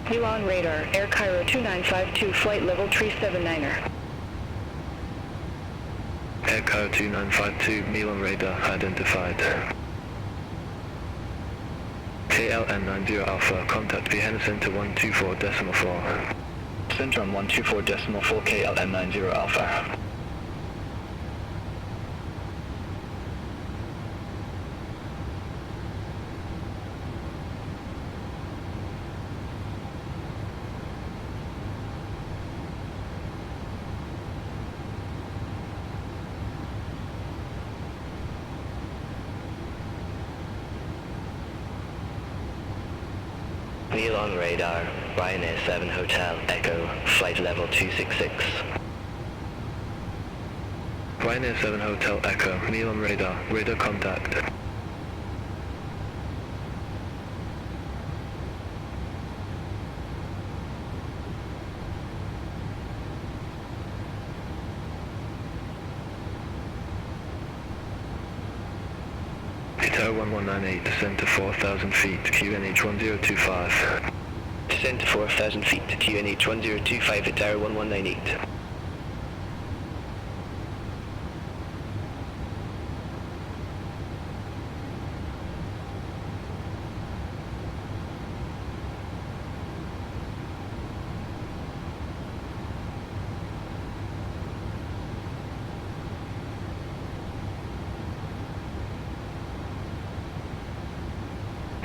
Milan radar, Air Cairo 2952, flight level 379er. Air Cairo 2952, Milan radar identified. KLM90 Alpha, contact Vienna Center 124.4. Center on 124.4, KLM90 Alpha. Milan radar, Ryanair 7 Hotel Echo, flight level 266. Ryanair 7 Hotel Echo, Milan radar, radar contact. Tower 1198, descend to 4,000 feet, QNH 1025. Descend to 4,000 feet to QNH 1025 at Tower 1198.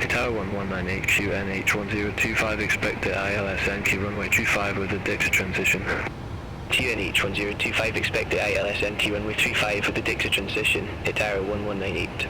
Tower 1198, QNH 1025, expected ILS Yankee runway 25 with a Dixie transition. QNH 1025, expected ILS Yankee runway 35 with the Dixie transition at Tower 1198.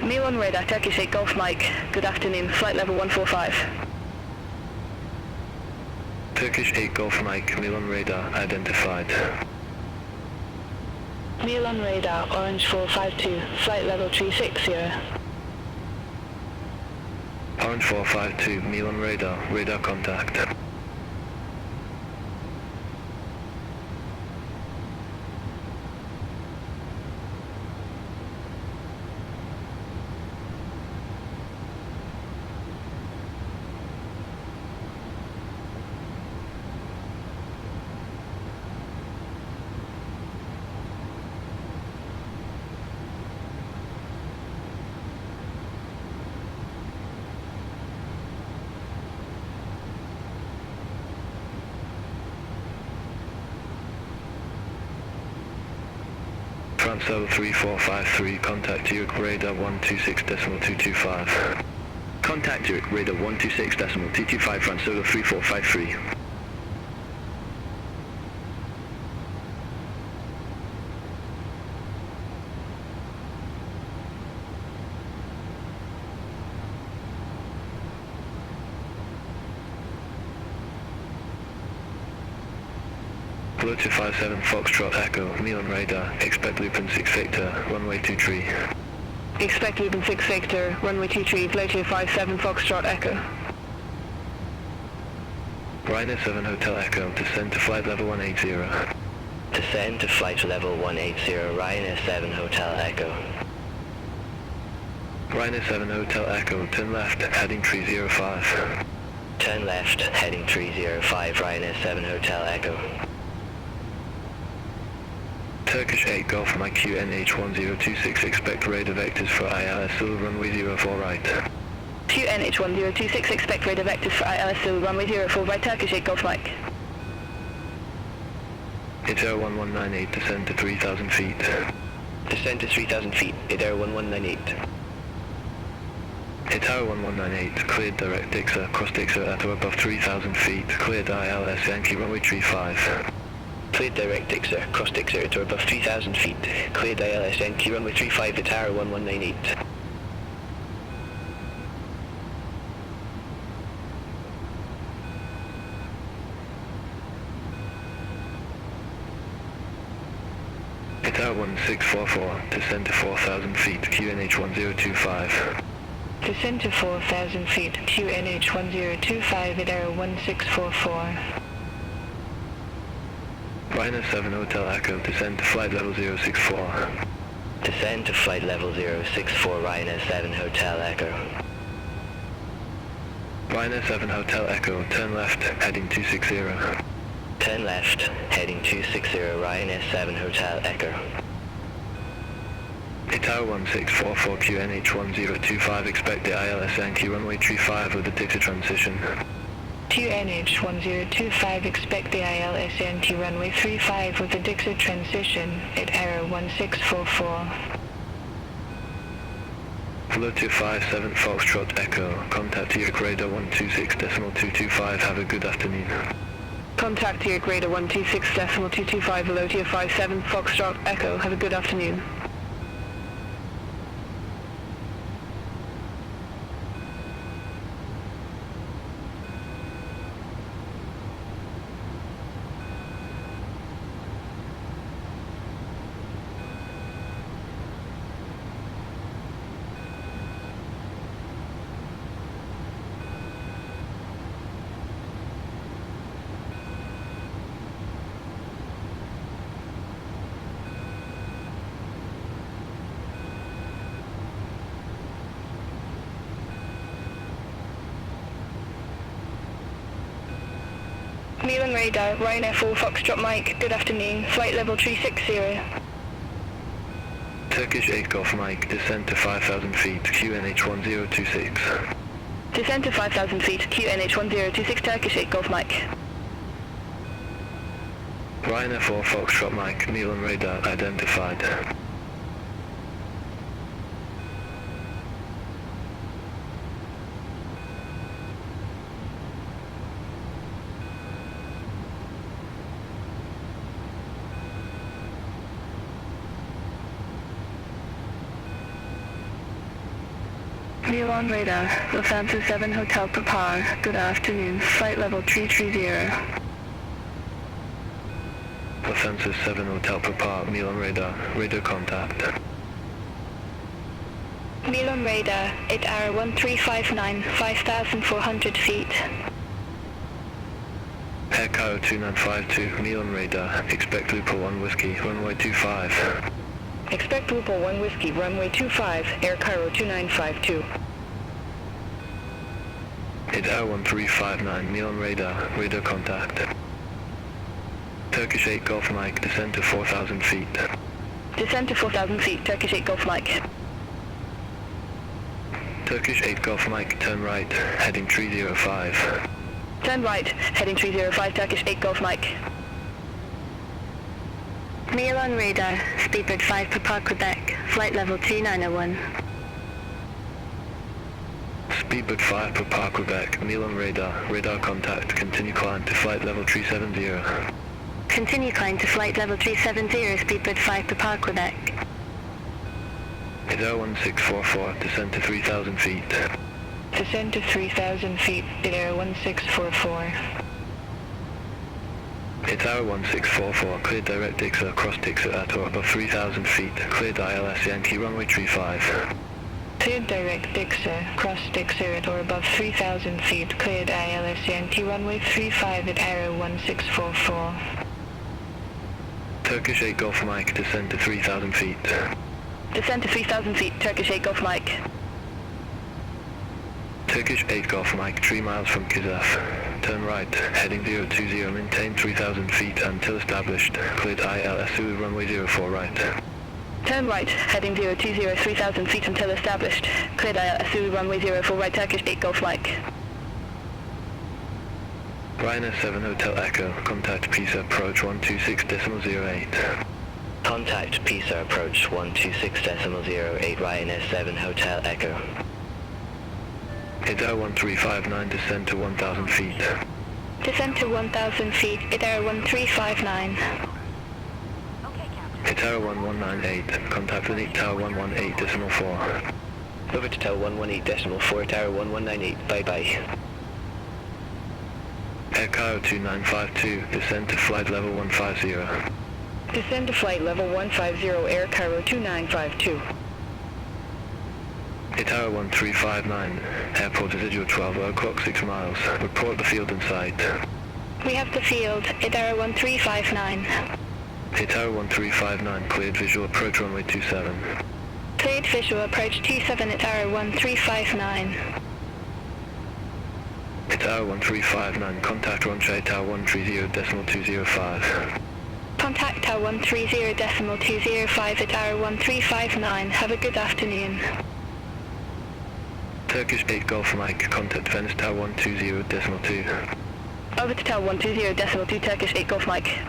Milan radar, Turkish 8 Golf Mike. Good afternoon, flight level 145. Turkish 8 Golf Mike, Milan radar identified. Milan radar, Orange 452, flight level 360. Orange 452, Milan radar, radar contact. France 3453, contact Yoke radar 126.225. Contact Yoke radar 126.225, France 3453. Below 257 Foxtrot Echo, me on radar, expect loop in 6 Victor, runway 23. Expect loop in 6 Victor, runway 23, below 257 Foxtrot Echo. Ryanair 7 Hotel Echo, descend to flight level 180. Descend to flight level 180, Ryanair 7 Hotel Echo. Ryanair 7 Hotel Echo, turn left, heading 305. Turn left, heading 305, Ryanair 7 Hotel Echo. Turkish 8 Golf Mike QNH1026, expect radar vectors for ILSL, runway 04 right. QNH1026, expect radar vectors for ILSL, runway 04 right, Turkish 8 Golf Mike. It's Air 1198, descend to 3,000 feet. Descend to 3,000 feet, Air 1198. It's Tower 1198, cleared direct Dixer, cross Dixer at or above 3,000 feet, cleared ILS Yankee runway 35. Cleared direct Dixer, cross Dixer at or above 3,000 feet, cleared ILS Yankee runway 35 at Tower 1198. Tower 1644, descend to 4,000 feet, QNH 1025. Descend to 4,000 feet, QNH 1025 at Aero 1644. Ryanair 7 Hotel Echo, descend to flight level 064. Descend to flight level 064, Ryanair 7 Hotel Echo. Ryanair 7 Hotel Echo, turn left, heading 260. Turn left, heading 260, Ryanair 7 Hotel Echo. Tower 1644 QNH 1025, expect the ILS Yankee runway 35 with the Dixie transition. QNH 1025, expect the ILS Yankee runway 35 with the Dixie transition at Aero 1644. Below 257 Foxtrot Echo, contact Yoke radar 126.225, have a good afternoon. Contact Yoke radar 126.225 below 257 Foxtrot Echo, have a good afternoon. Milan radar, Ryanair 4 Foxtrot Mike, good afternoon, flight level 360. Turkish 8 Golf Mike, descend to 5,000 feet, QNH 1026. Descend to 5,000 feet, QNH 1026, Turkish 8 Golf Mike. Ryanair 4 Foxtrot Mike, Milan radar identified. Milan radar, Lufthansa 7 Hotel Papa, good afternoon, flight level 330. Lufthansa 7 Hotel Papa, Milan radar, radar contact. Milan radar, at Aero 1359, 5,400 feet. Air Cairo 2952, Milan radar, expect Looper 1 Whiskey, runway 25. Expect Looper 1 Whiskey, runway 25, Air Cairo 2952. It's Air 1359, Milan radar, radar contact. Turkish 8 Golf Mike, descend to 4,000 feet. Descend to 4,000 feet, Turkish 8 Golf Mike. Turkish 8 Golf Mike, turn right, heading 305. Turn right, heading 305, Turkish 8 Golf Mike. Milan radar, speedbird 5 Papa Quebec, flight level 2901. Speedbird 5 Papa Quebec, Milan radar, radar contact, continue climb to flight level 370. Continue climb to flight level 370, speedbird 5 Papa Quebec. It's 1644, descend to 3,000 feet. Descend to 3,000 feet, at Aero 1644. Tower 1644, cleared direct Dixer, cross Dixer at or above 3,000 feet, cleared ILS Yankee runway 35. Cleared direct Dixer, cross Dixer at or above 3,000 feet, cleared ILS Yankee runway 35 at arrow 1644. Turkish 8 Golf Mike, descend to 3,000 feet. Descend to 3,000 feet, Turkish 8 Golf Mike. Turkish 8 Golf Mike, 3 miles from Kizaf. Turn right, heading 020, maintain 3,000 feet until established. Cleared ILSU runway 04 right. Turn right, heading 020, 3,000 feet until established. Cleared ILSU runway 04 right, Turkish 8 Golf Mike. Ryanair 7 Hotel Echo, contact PISA approach 126.08. Contact PISA approach 126.08 Ryanair 7 Hotel Echo. Tower 1359, descend to 1,000 feet. Descend to 1,000 feet, Tower 1359. Tower 1198, contact Link Tower 118.4. Over to Tower 118.4, Tower 1198, bye-bye. Air Cairo 2952, descend to flight level 150. Descend to flight level 150, Air Cairo 2952. Tower 1359, airport residual 12 o'clock 6 miles. Report the field in sight. We have the field, Tower 1359. Tower 1359, cleared visual approach runway 27. Cleared visual approach 27 at Tower 1359. Tower 1359, contact Ronche Tower 130.205. Contact Tower 130.205 at Tower 1359. Have a good afternoon. Turkish 8 Golf Mike, contact Venice Tower 120.2. Over to Tower 120.2, Turkish 8 Golf Mike.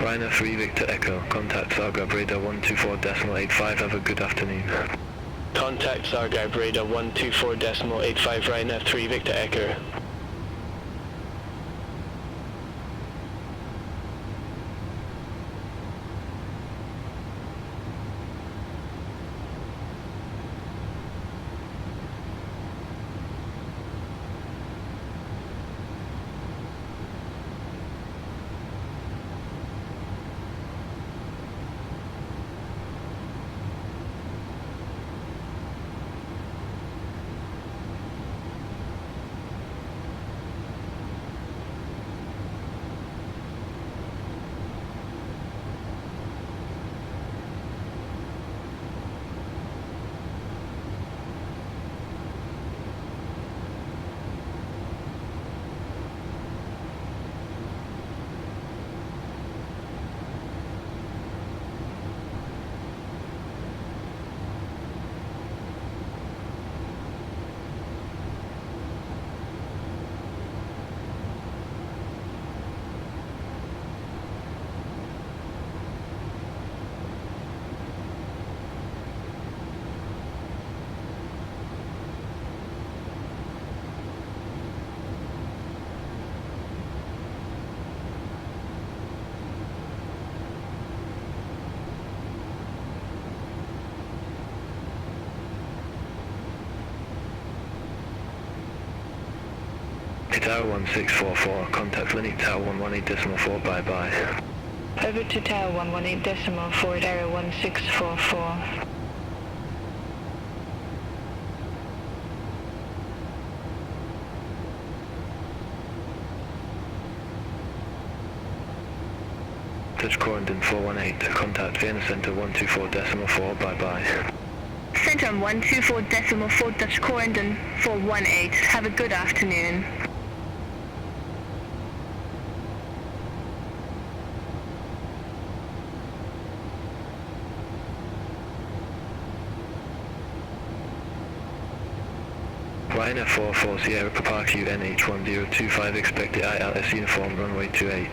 Ryanair 3 Victor Echo, contact Zagreb radar 124.85, have a good afternoon. Contact Zagreb radar 124.85 Ryanair 3 Victor Echo. Tower 1644, contact Link Tower 118.4, bye-bye. Over to Tower 118.4, Tower 1644. Dutch Corendon 418, contact Vienna Center 124.4, bye-bye. Center 124.4 Dutch Corendon 418. Have a good afternoon. Ryanair 44 Sierra Papa QNH1025, expect the ILS uniform runway 28.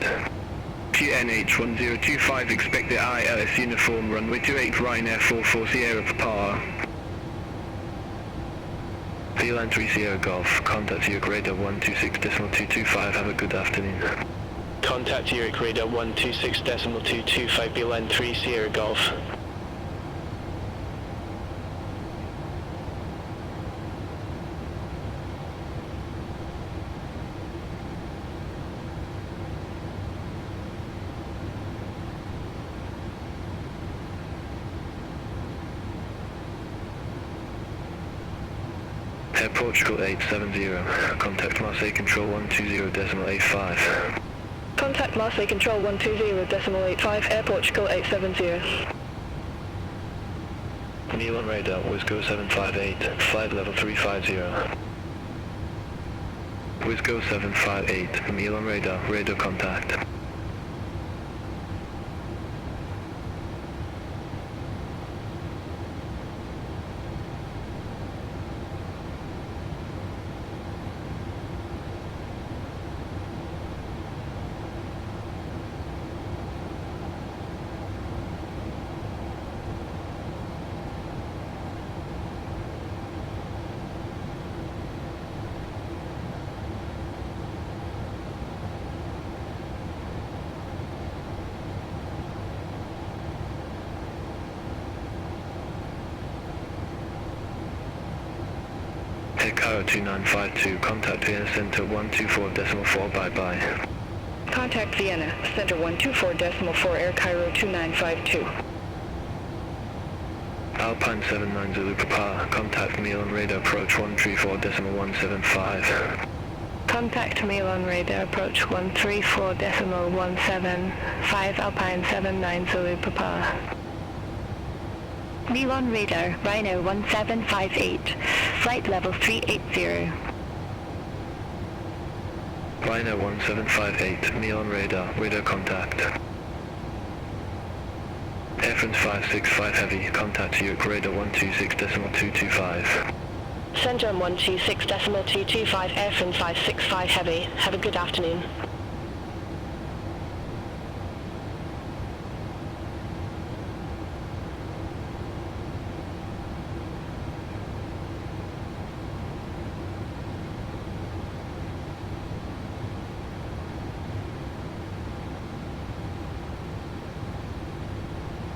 QNH1025, expect the ILS uniform runway 28, Ryanair 44 Sierra Papa. VLAN 3 Sierra Golf, contact Yoke radar 126.225, have a good afternoon. Contact Yoke radar 126.225, VLAN 3 Sierra Golf. Air Portugal 870, contact Marseille Control 120.85. Contact Marseille Control 120.85, Air Portugal 870. Milan radar, Wizgo 758, flight level 350. Wizgo 758, Milan radar, radar contact. Air 2952, contact Vienna Center 124.4, bye-bye. Contact Vienna, Center 124.4, Air Cairo 2952. Alpine 79 Zulu Papa, contact Milan radar approach 134.175. Contact Milan radar approach 134.175, Alpine 79 Zulu Papa. Milan radar, Rhino 1758. Flight level 380. Rhino 1758, Milan radar, radar contact. Air France 565 Heavy, contact Yoke radar 126.225. Center 126.225, Air France 565 Heavy. Have a good afternoon.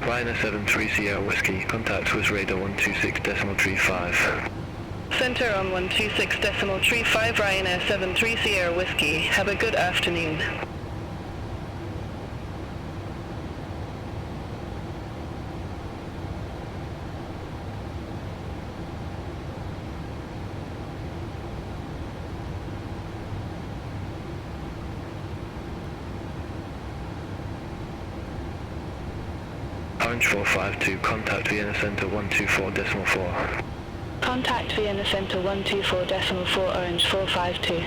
Ryanair 73 Sierra Whiskey, contact Swiss radar 126.35. Center on 126.35, Ryanair 73 Sierra Whiskey. Have a good afternoon. Orange 452, contact Vienna Center 124.4. Contact Vienna Center 124.4, Orange 452.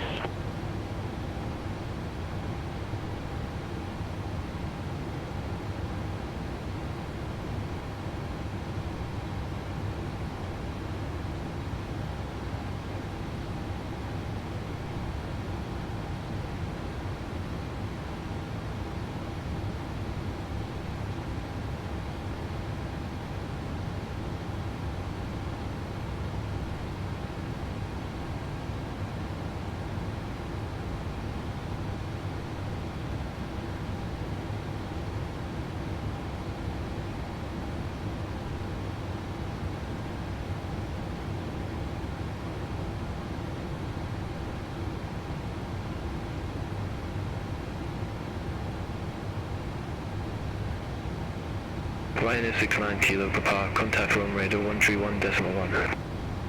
Ryanair 69 Kilo Papa, contact Rome radar 131.1.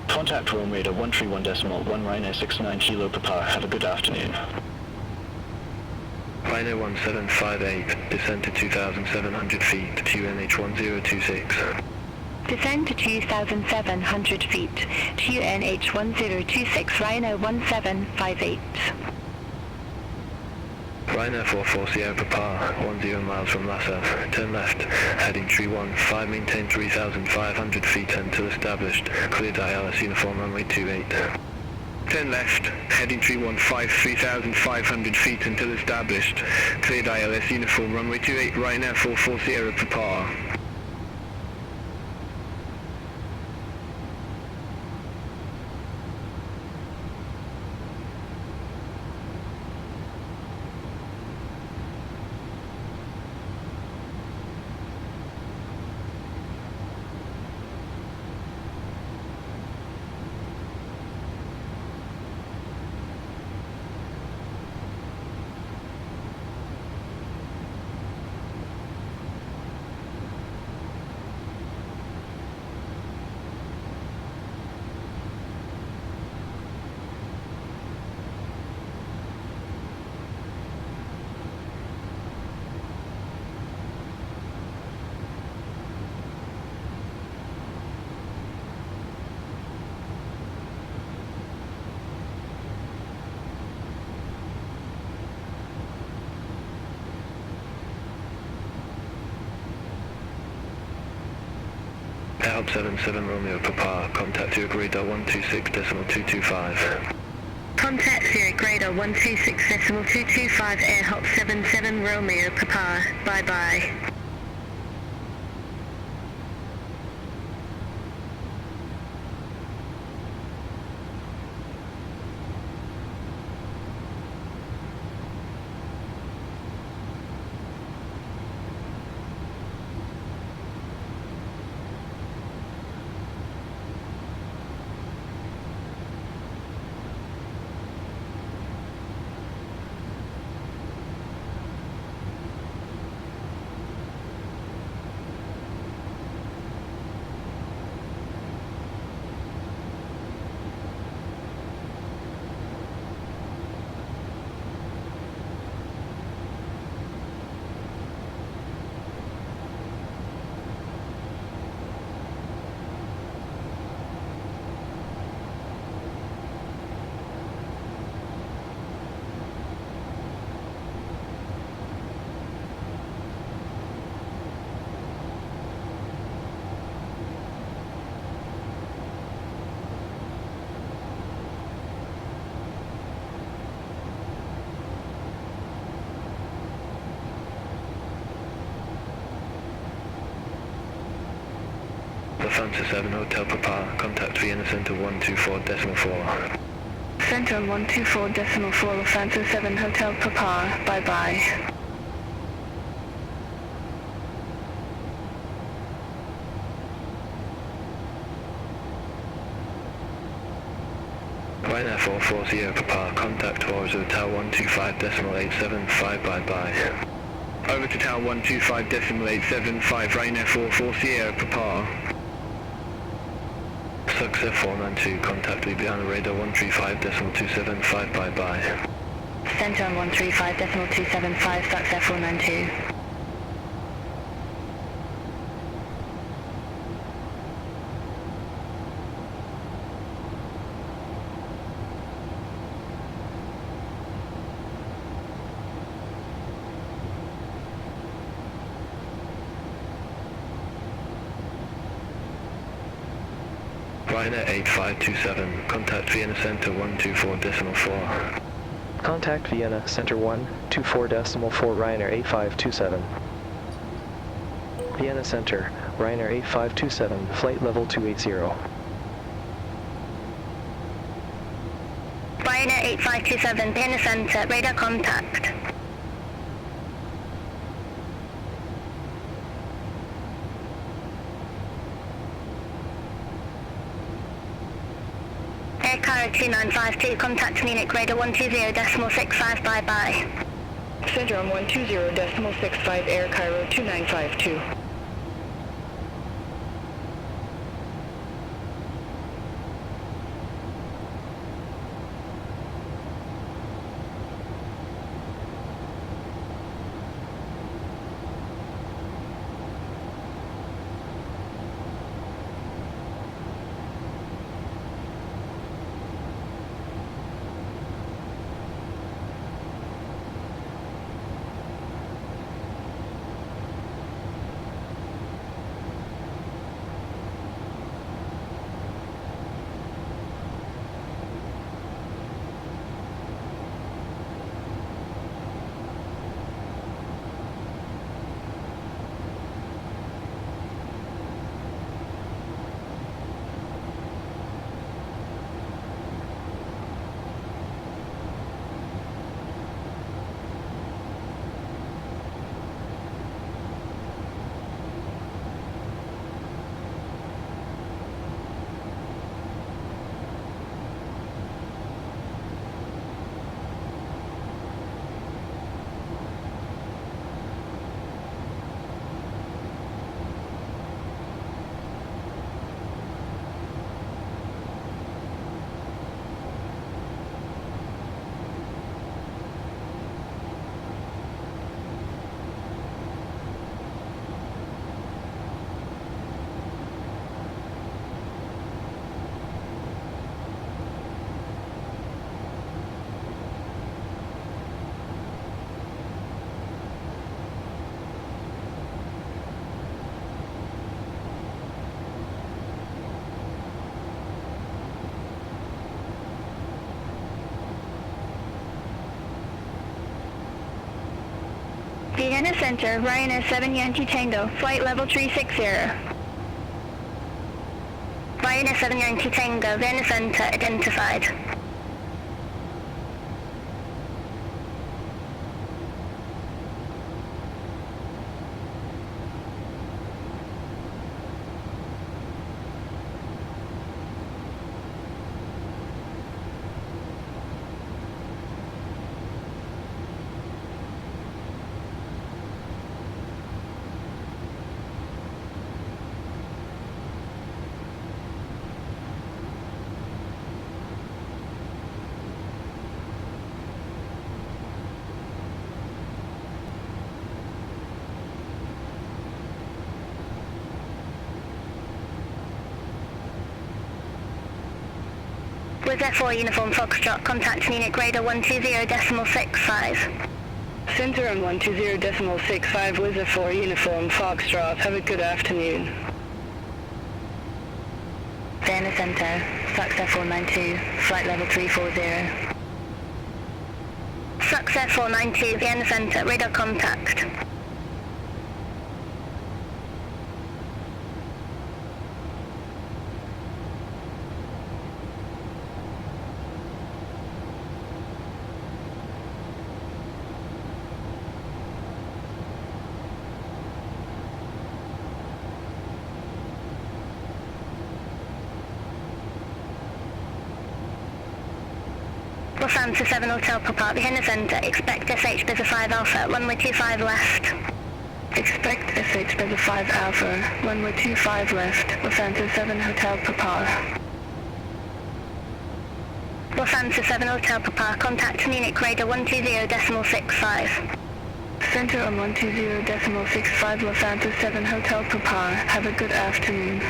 Contact Rome radar 131.1, Ryanair 69 Kilo Papa, have a good afternoon. Ryanair 1758, descend to 2,700 feet, QNH 1026. Descend to 2,700 feet, QNH 1026, Ryanair 1758. Ryanair 44 Sierra Papa, 10 miles from LASAV. Turn left, heading tree 15, maintain 3,500 feet until established. Cleared ILS uniform runway 28. Turn left, heading tree 15, 3,500 feet until established. Cleared ILS uniform runway 28, Ryanair 44 Sierra Papa. Help 77 Romeo Papa, contact your radar 126.225. Contact Zurich Radar 126.225, Air Hop 77 Romeo Papa, bye bye. Lufthansa 7 Hotel Papa, contact Vienna Center 124.4. Center 124.4, Lufthansa 7 Hotel Papa, bye bye. Ryanair 44 Sierra Papa, contact towards Tower 125.875, bye bye. Over to Tower 125.875, Ryanair 44 Sierra Papa. Success 492, contact Ljubljana radar 135.275, bye bye. Center on 135.275, Success 492. Ryanair 8527, contact Vienna Center 124.4. Contact Vienna Center 124.4, Ryanair 8527. Vienna Center, Ryanair 8527, flight level 280. Ryanair 8527, Vienna Center, radar contact. Air Cairo 2952, contact Munich radar 120.65, bye bye. Center on 120.65, Air Cairo 2952. Vienna Center, Ryanair 7 Yankee Tango, flight level 360. Ryanair 7 Yankee Tango, Vienna Center, identified. With F4 Uniform Foxtrot, contact Munich Radar 120.65. Center on 120.65 with F4 Uniform Foxtrot. Have a good afternoon. Vienna Center, Flux F492, flight level 340. Flux F492, Vienna Center, radar contact. Lufthansa 7 Hotel Papa, Vienna Center, expect SH Beta 5 Alpha, runway 25 left. Expect SH Beta 5 Alpha, runway 25 left, Lufthansa 7 Hotel Papa. Lufthansa 7 Hotel Papa, contact Munich Radar 120.65. Center on 120.65, Lufthansa 7 Hotel Papa. Have a good afternoon.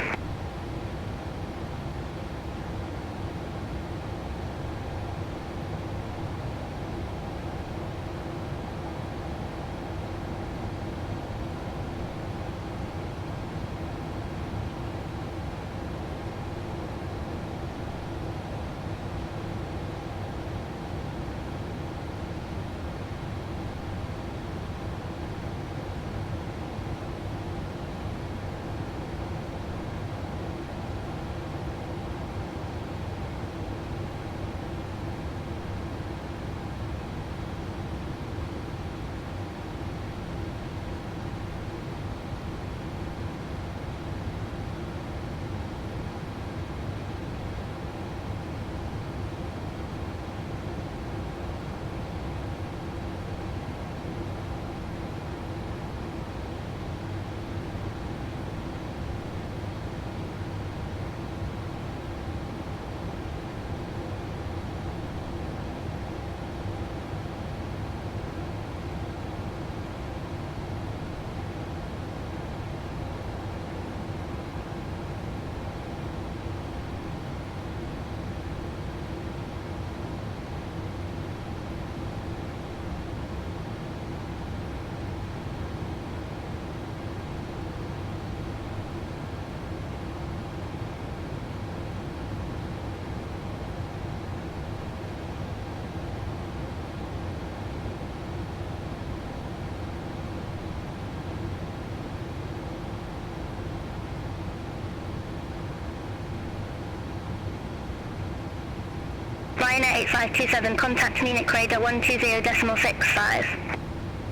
Ryanair 8527, contact Munich Radar 120.65.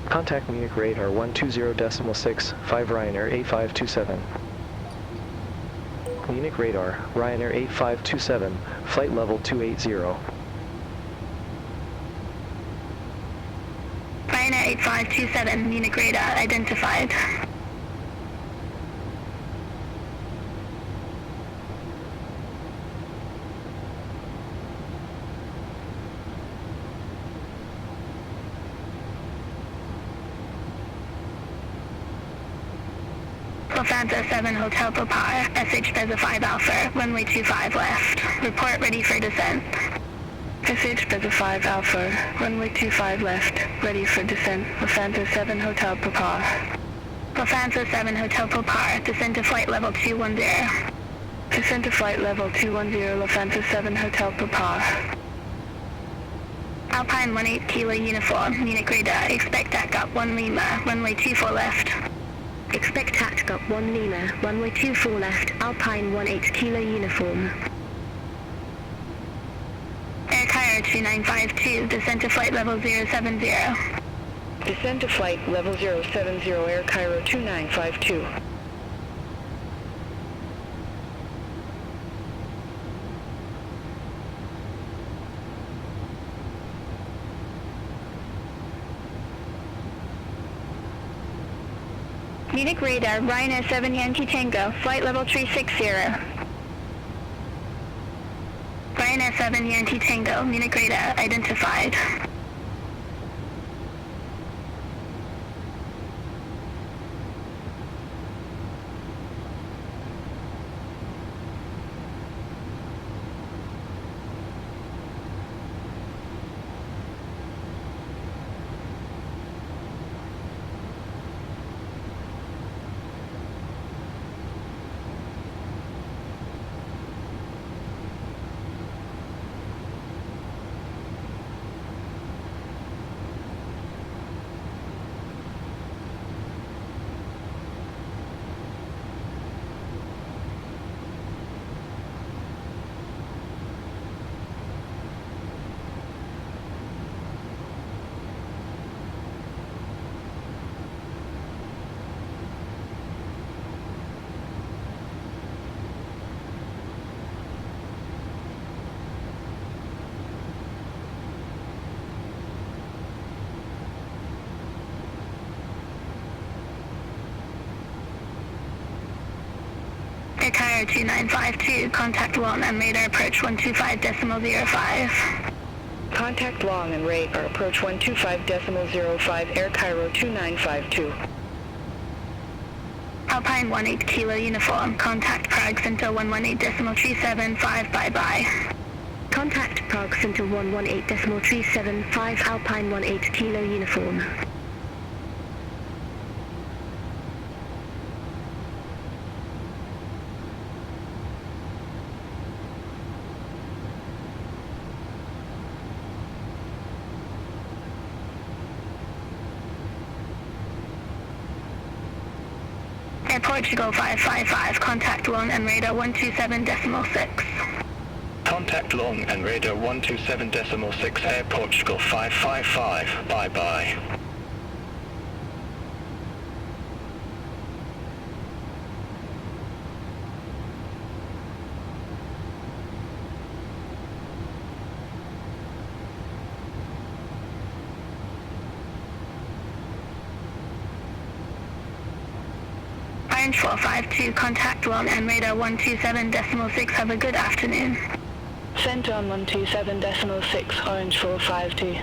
Contact Munich Radar 120.65 Ryanair 8527. Munich Radar, Ryanair 8527, flight level 280. Ryanair 8527, Munich Radar identified. Lufthansa 7 Hotel Papa, SH Beta 5 Alpha, runway 25 left. Report ready for descent. SH Beta 5 Alpha, runway 25 left, ready for descent. Lufthansa 7 Hotel Papa. Lufthansa 7 Hotel Papa, descend to flight level 210. Descend to flight level 210, Lufthansa 7 Hotel Papa. Alpine 18 Kilo Uniform, Munich radar, expect TAC 1 Lima, runway 24 left. Expect TAC 1 Lima, runway 24 left, Alpine 18 Kilo Uniform. Air Cairo 2952, descent to flight level 070. Descent to flight level 070, Air Cairo 2952. Munich radar, Ryanair 7 Yankee Tango, flight level 360. Ryanair 7 Yankee Tango, Munich radar, identified. Air Cairo 2952, contact long and radar approach 125.05. Contact long and radar approach 125.05, Air Cairo 2952. Alpine 18 Kilo Uniform, contact Prague Center 118.375, bye-bye. Contact Prague Center 118.375, Alpine 18 Kilo Uniform. Air Portugal 555, contact long and radar 127.6. Contact long and radar 127.6, Air Portugal 555, bye-bye. Orange 452, contact long and radar 127.6, have a good afternoon. Sent on 127.6, Orange 452.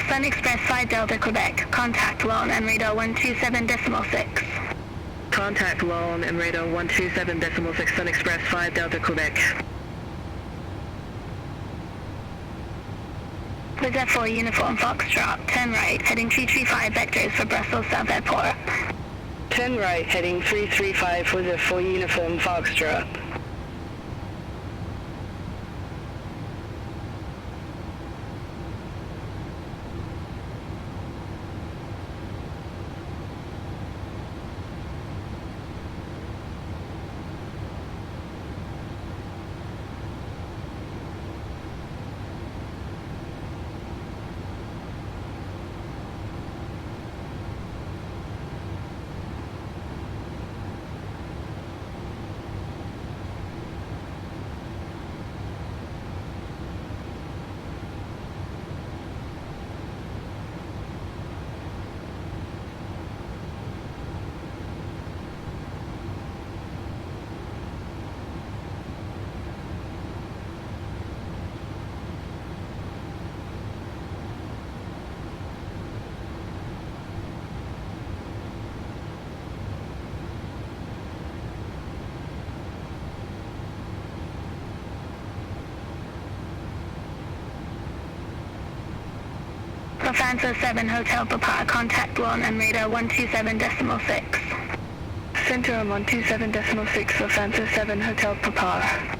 Sun Express 5 Delta Quebec, contact Lawn and radar 127.6. Contact Lawn and radar 127.6 Sun Express 5 Delta Quebec. Reserve 4 Uniform Foxtrot, turn right, heading 335 vectors for Brussels South Airport. Turn right, heading 335 Reserve 4 Uniform Foxtrot. Lufthansa 7 Hotel Papa, contact Lawn and radar 127.6. Center on 127.6 Lufthansa 7 Hotel Papa.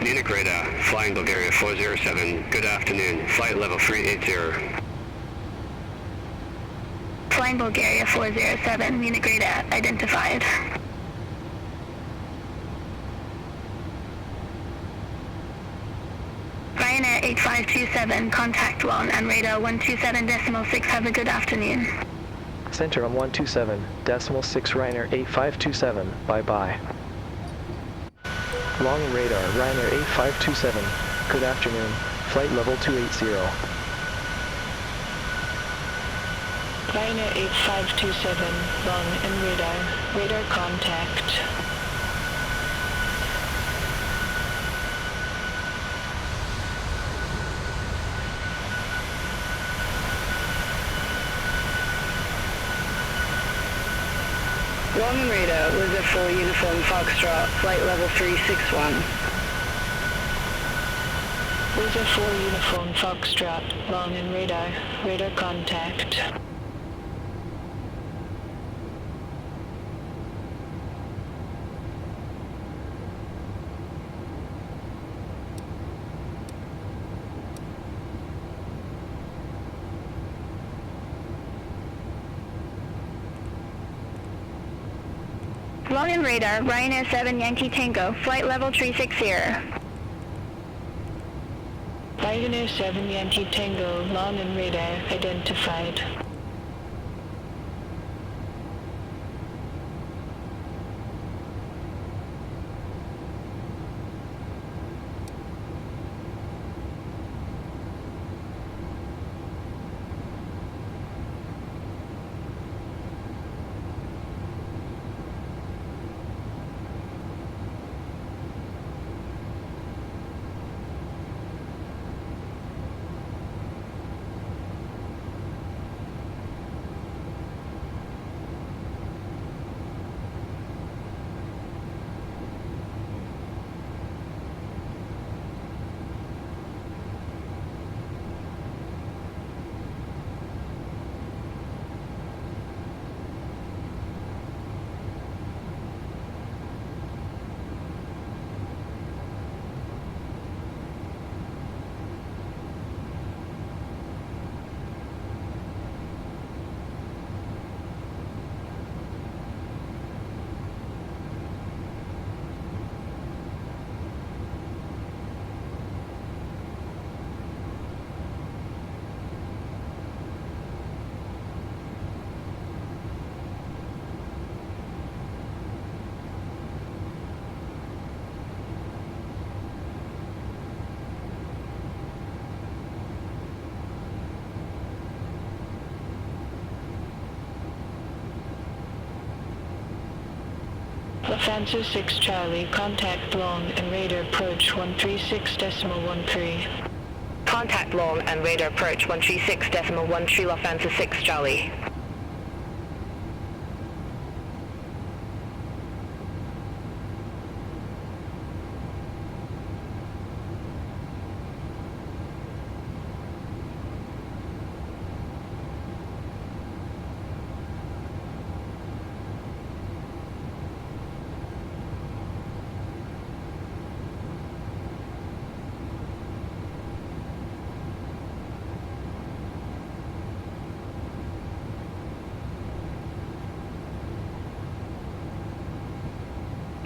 Munich radar, flying Bulgaria 407, good afternoon, flight level 380. Flying Bulgaria 407, Munich radar identified. Ryanair 8527, contact Lawn and radar 127.6, have a good afternoon. Center on 127.6 Ryanair 8527, bye-bye. Long radar, Ryanair 8527, good afternoon, flight level 280. Ryanair 8527, long and radar contact. Long and radar, Reserve 4 Uniform Foxtrot, flight level 361. Reserve 4 Uniform Foxtrot, long and radar contact. Long and radar, Ryanair 7 Yankee Tango, flight level 360. Ryanair 7 Yankee Tango, long and radar identified. Lufthansa 6 Charlie, contact long and radar approach 136.13. Contact long and radar approach 136.13 Lufthansa 6 Charlie.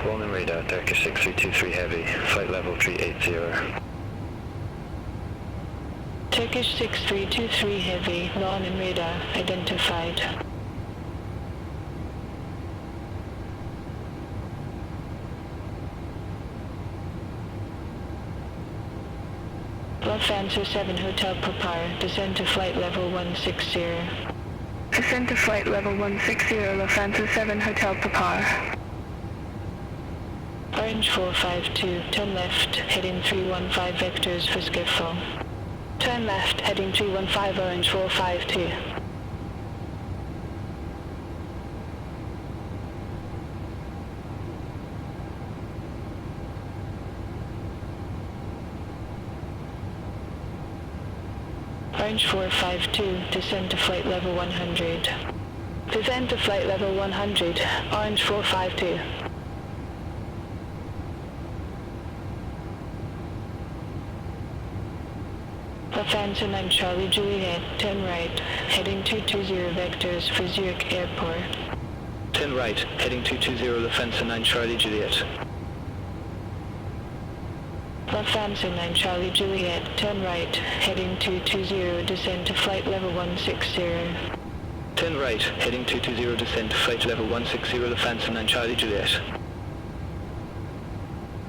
Warning radar, Turkish 6323 heavy, flight level 380. Turkish 6323 heavy, long and radar, identified. Lufthansa 7 Hotel Papar, descend to flight level 160. Descend to flight level 160, Lufthansa 7 Hotel Papar. Orange 452, turn left, heading 315 vectors for Skiffle. Turn left, heading 315 Orange 452. Orange 452, descend to flight level 100. Descend to flight level 100, Orange 452. Lufthansa 9 Charlie Juliet, turn right, heading 220 vectors for Zurich Airport. Turn right, heading 220 Lufthansa 9 Charlie Juliet. Lufthansa 9 Charlie Juliet, turn right, heading 220, descend to flight level 160. Turn right, heading 220, descend to flight level 160 Lufthansa 9 Charlie Juliet.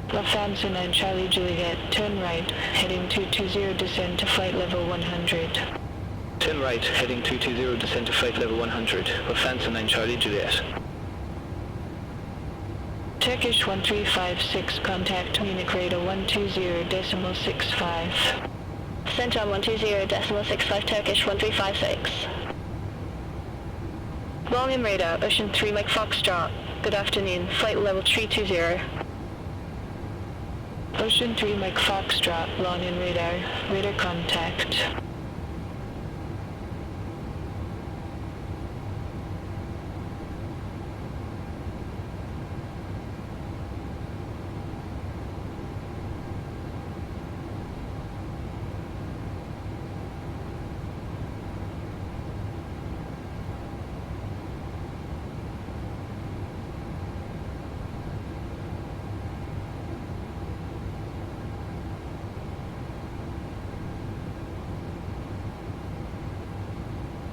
Lufthansa 9 Charlie Juliet, turn right, heading 220, descend to flight level 100. Turn right, heading 220, descend to flight level 100, Lufthansa 9 Charlie Juliet. Turkish 1356, contact Munich radar 120.65. Center 120.65, Turkish 1356. Volume radar, Ocean 3 Mike Foxtrot. Good afternoon, flight level 320. Ocean 3 Mike Foxtrot, long and radar, radar contact.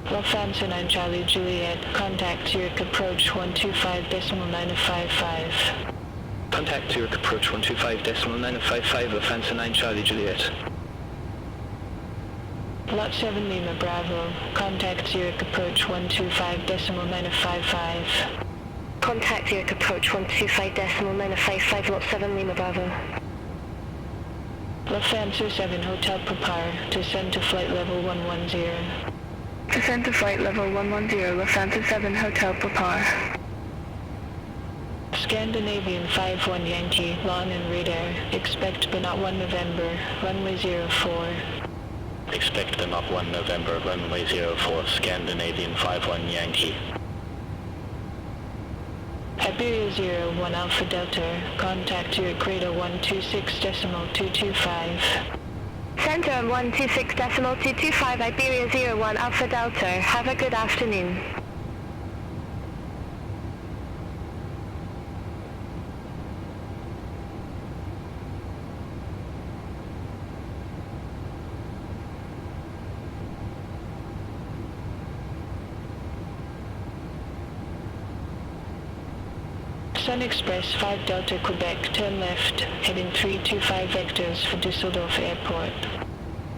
Lufthansa 9 Charlie Juliet, contact Zurich approach 125.955. Contact Zurich approach 125.955 Lufthansa 9 Charlie Juliet. Lot 7 Lima Bravo, contact Zurich approach 125.955. Contact Zurich approach 125.955, Lot 7 Lima Bravo. Lufthansa 7 Hotel Papar, descend to flight level 110. Descend to flight level 110, Lufthansa 7 Hotel Papar. Scandinavian 51 Yankee, long and radar, expect but not 1 November, runway 04. Expect but not 1 November, runway 04, Scandinavian 51 Yankee. Iberia 01 Alpha Delta, contact Zurich radar 126.225. Center 126.225, Iberia 01 Alpha Delta. Have a good afternoon. Sun Express 5 Delta Quebec, turn left, heading 325 vectors for Düsseldorf Airport.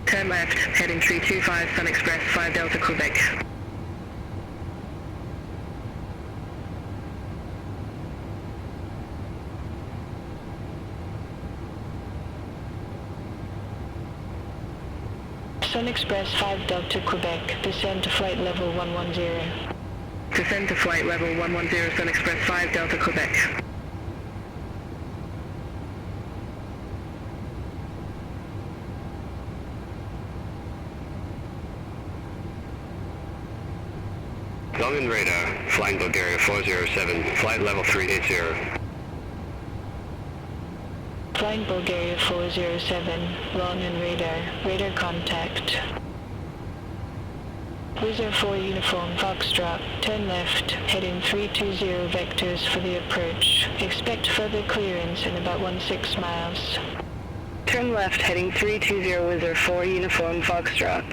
Turn left, heading 325 Sun Express 5 Delta Quebec. Sun Express 5 Delta Quebec, descend to flight level 110. Descend to flight level 110 Sun Express 5 Delta Quebec. Longin radar, flying Bulgaria 407, flight level 380. Flying Bulgaria 407, Longin radar, radar contact. Wizard 4 Uniform Foxtrot, turn left, heading 320 vectors for the approach. Expect further clearance in about 16 miles. Turn left, heading 320 Wizard 4 Uniform Foxtrot.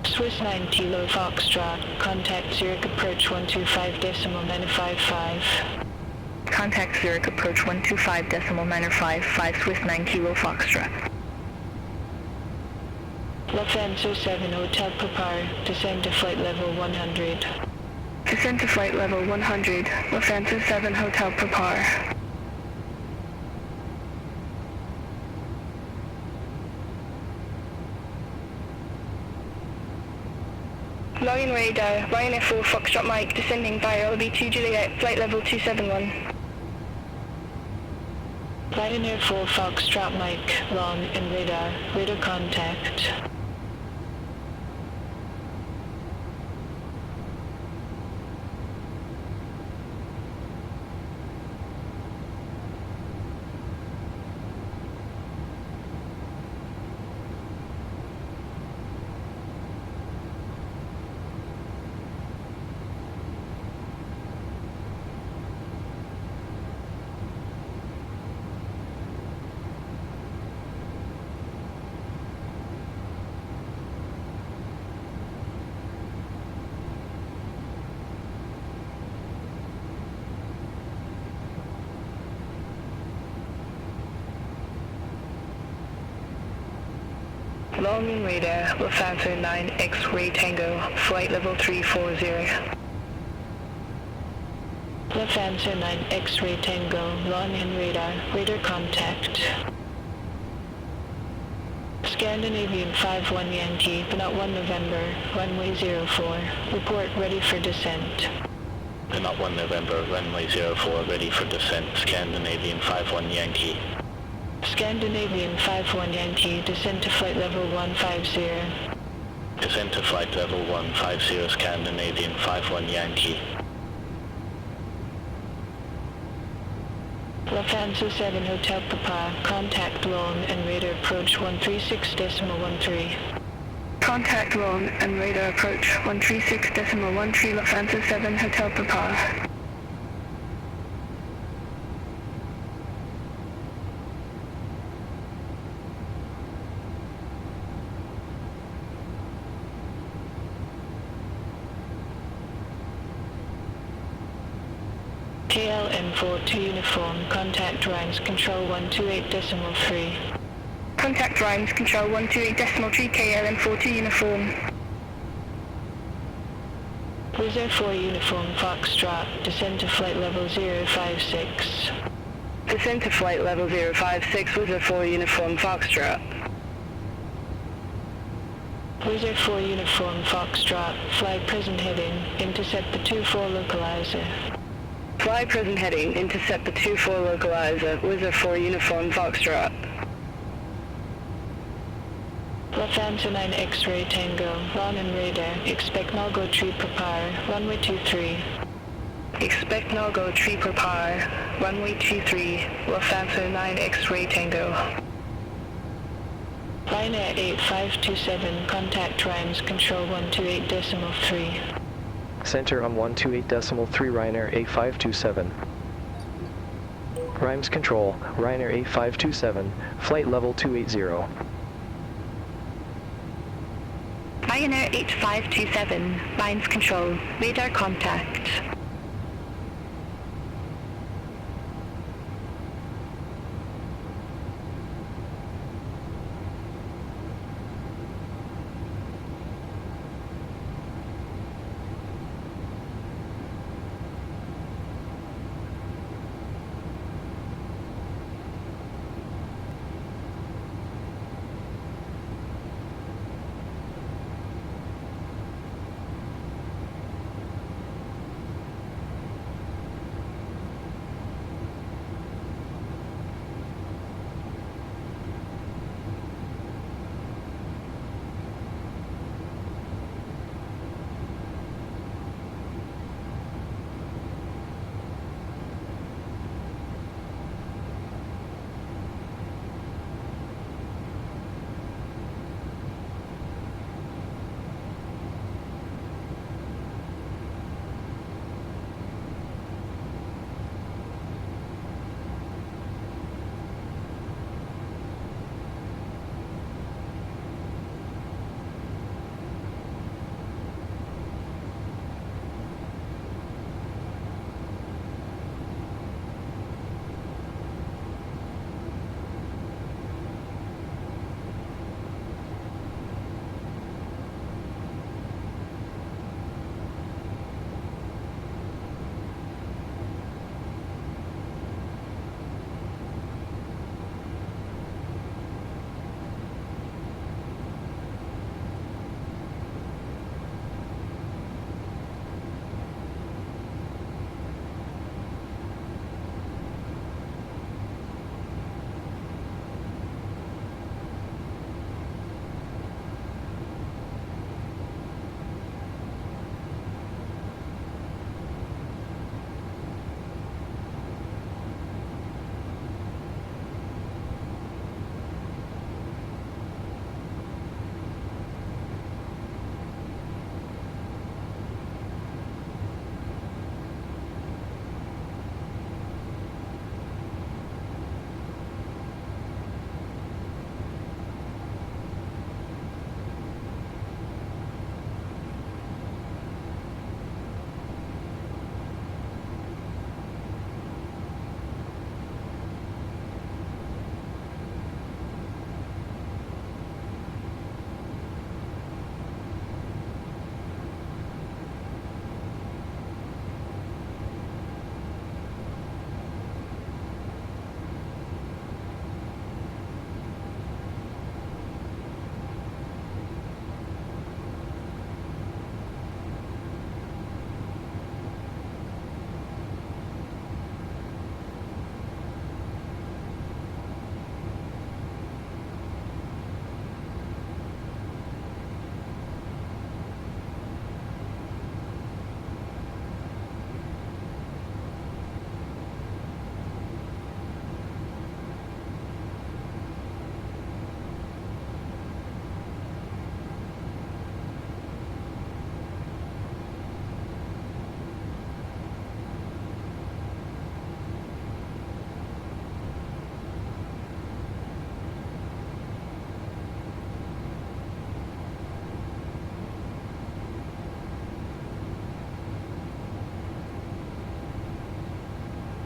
Swiss 9 Kilo Foxtrot, contact Zurich approach 125.955. Contact Zurich approach 125.955, Swiss 9 Kilo Foxtrot. Lufthansa 7 Hotel Papar, descend to flight level 100. Descend to flight level 100, Lufthansa 7 Hotel Papar. Login radar, Ryanair 4 Foxtrot Mike, descending via LB2 Juliet, flight level 271. Ryanair 4 Foxtrot Mike, long and radar, radar contact. Longin radar, Lufthansa 9 X-ray Tango, flight level 340. Lufthansa 9 X-ray Tango, Longin radar, radar contact. Scandinavian 51 Yankee, not 1 November, runway 04, report ready for descent. Not 1 November, runway 04, ready for descent, Scandinavian 51 Yankee. Scandinavian 51 Yankee, descend to flight level 150. Descend to flight level 150, Scandinavian 51 Yankee. Lufthansa 7 Hotel Papa, contact long and radar approach 136.13. Contact long and radar approach 136.13, Lufthansa 7 Hotel Papa. KLM42 Uniform, contact Rhines Control 128.3. Contact Rhines Control 128.3, KLM42 Uniform. Wizard 4 Uniform Foxtrot, descend to flight level 056. Descend to flight level 056, Wizard 4 Uniform Foxtrot. Wizard 4 Uniform Foxtrot, fly present heading, intercept the 24 localizer. Fly present heading, intercept the 24 localizer, Wizard 4 Uniform Foxtrot. Lufthansa 9 X-ray Tango, long and radar, expect Nalgo tree prepare, runway 23. Expect Nalgo tree prepare, runway 23, Lufthansa 9 X-ray Tango. Ryanair 8527, contact Rhines Control 128.3. Center on 128.3 Ryanair A527. Rhymes Control, Ryanair A527, flight level 280. Ryanair 8527, lines control, radar contact.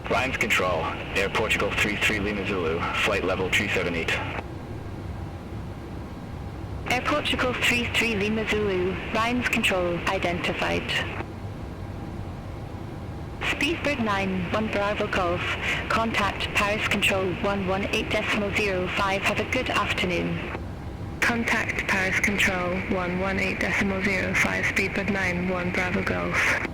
Lines control, Air Portugal 33 Lima Zulu, flight level 378. Air Portugal 33 Lima Zulu, lines control identified. Speedbird 9, 1 Bravo Golf, contact Paris Control 118.05, have a good afternoon. Contact Paris Control 118.05, Speedbird 9, 1 Bravo Golf.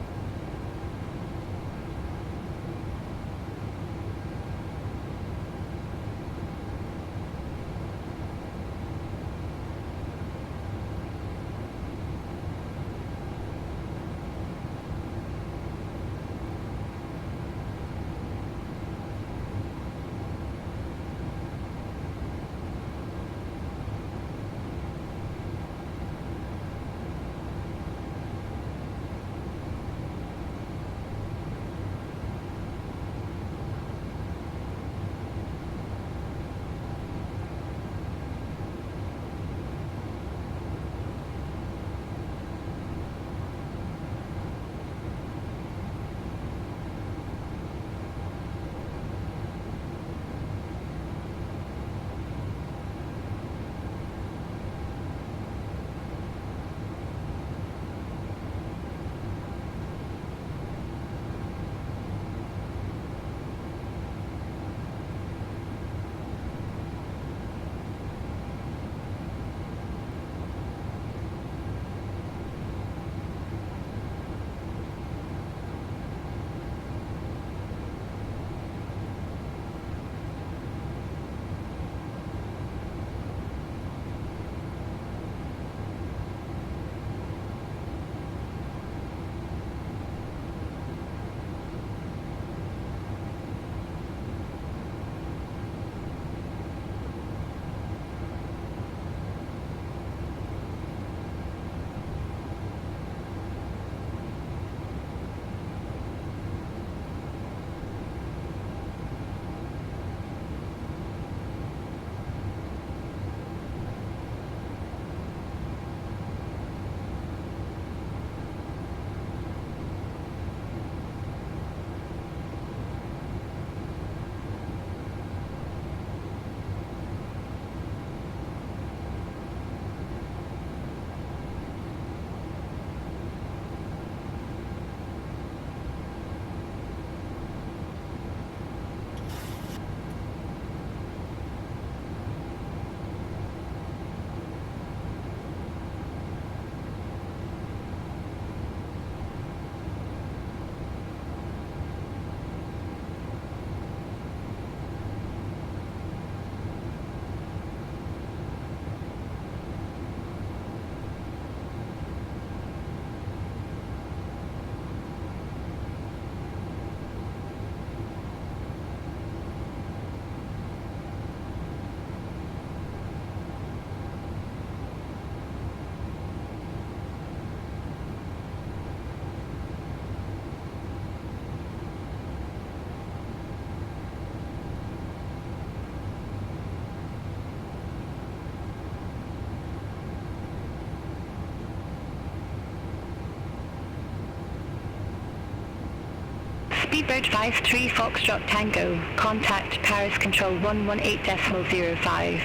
Speedbird 53 Foxtrot Tango, contact Paris Control 118.05.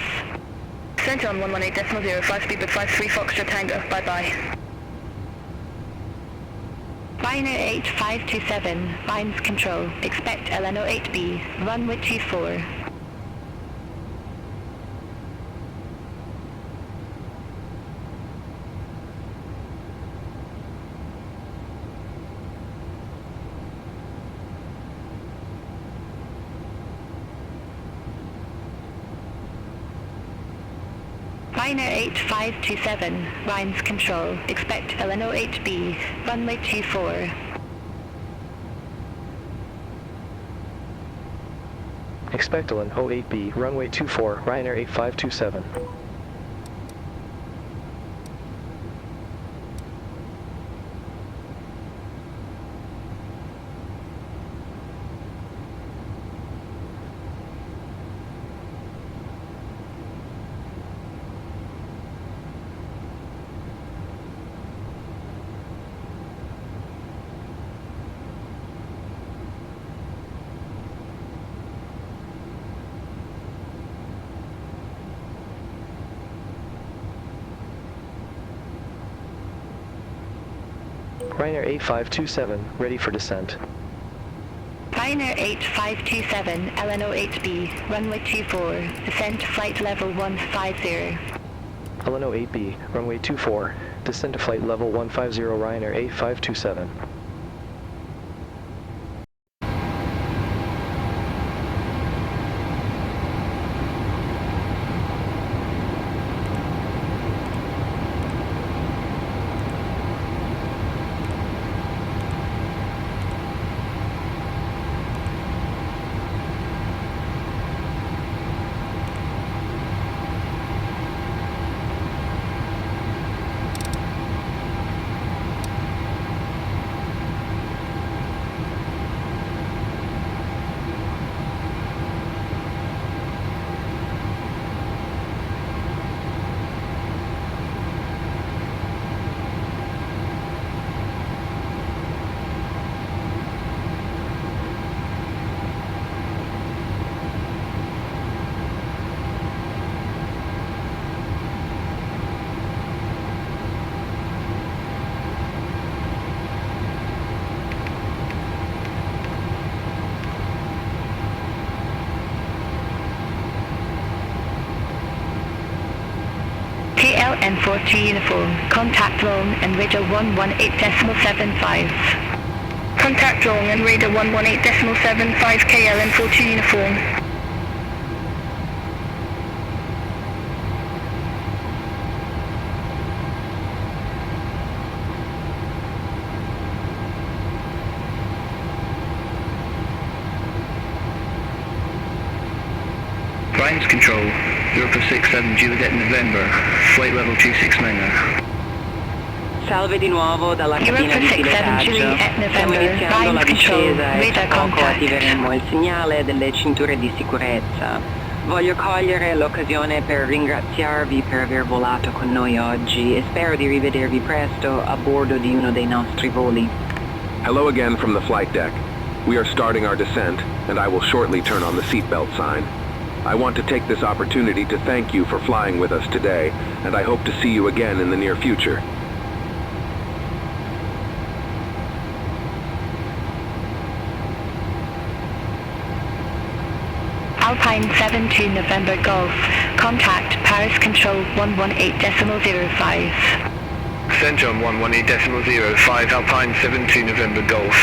Center on 118.05, Speedbird 53 Foxtrot Tango, bye-bye. Ryanair 8527, Lines Control, expect LN08B, runway 24. Ryanair 8527, Lines Control, expect LN08B, runway 24. Expect LN 08B, runway 24, Ryanair 8527. Ryanair 8527, ready for descent. Ryanair 8527, LN08B, runway 24, descent to flight level 150. LN 08B, runway 24, descend to flight level 150, Ryanair 8527. KLN42 uniform, contact long and radar 118.75. Contact long and radar 118.75, KLN42 uniform. Lines Control, Europa 67 Juliet November, flight level 269er. Salve di nuovo dalla cabina Europa di 67 pilotaggio. Juliet Stiamo November, iniziando la Lines Control, discesa e tra radar poco contact. attiveremo il segnale delle cinture di sicurezza. Voglio cogliere l'occasione per ringraziarvi per aver volato con noi oggi e spero di rivedervi presto a bordo di uno dei nostri voli. Hello again from the flight deck. We are starting our descent, and I will shortly turn on the seatbelt sign. I want to take this opportunity to thank you for flying with us today, and I hope to see you again in the near future. Alpine 72 November Golf, contact Paris Control 118.05. Center on 118.05, Alpine 72 November Golf.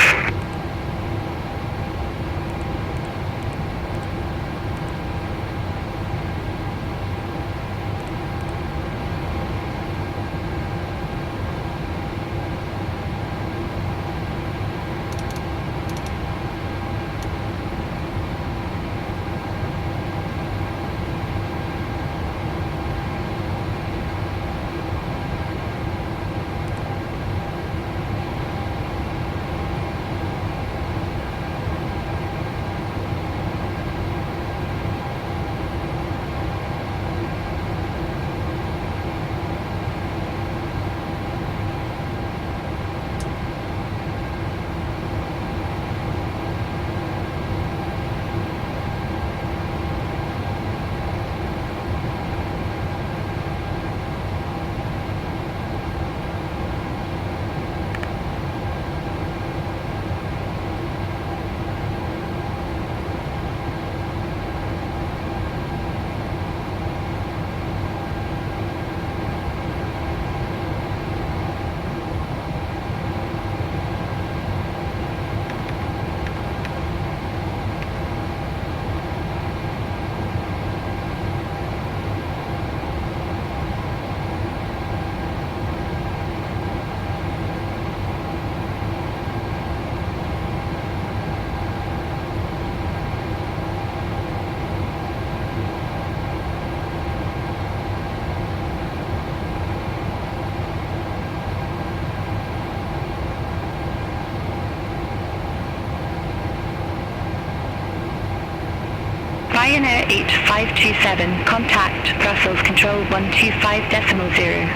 Ryanair 8527, contact Brussels Control 125.0.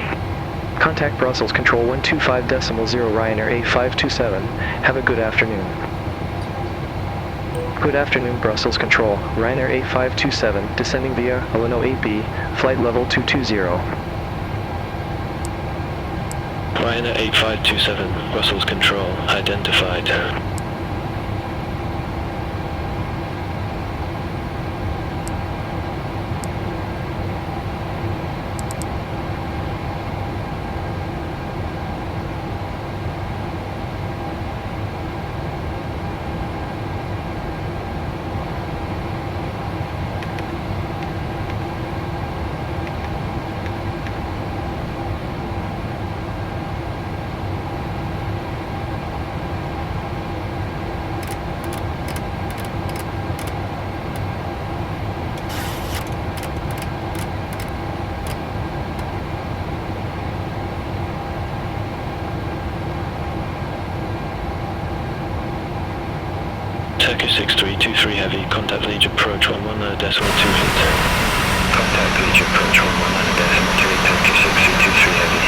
Contact Brussels Control 125.0 Ryanair 8527. Have a good afternoon. Good afternoon, Brussels Control. Ryanair 8527, descending via Alano 8B, flight level 220. Ryanair 8527, Brussels Control, identified. Turkish 6323 Heavy, contact Liege approach 119.2 feet. Contact Liege approach 119.2, Turkish 6323 Heavy.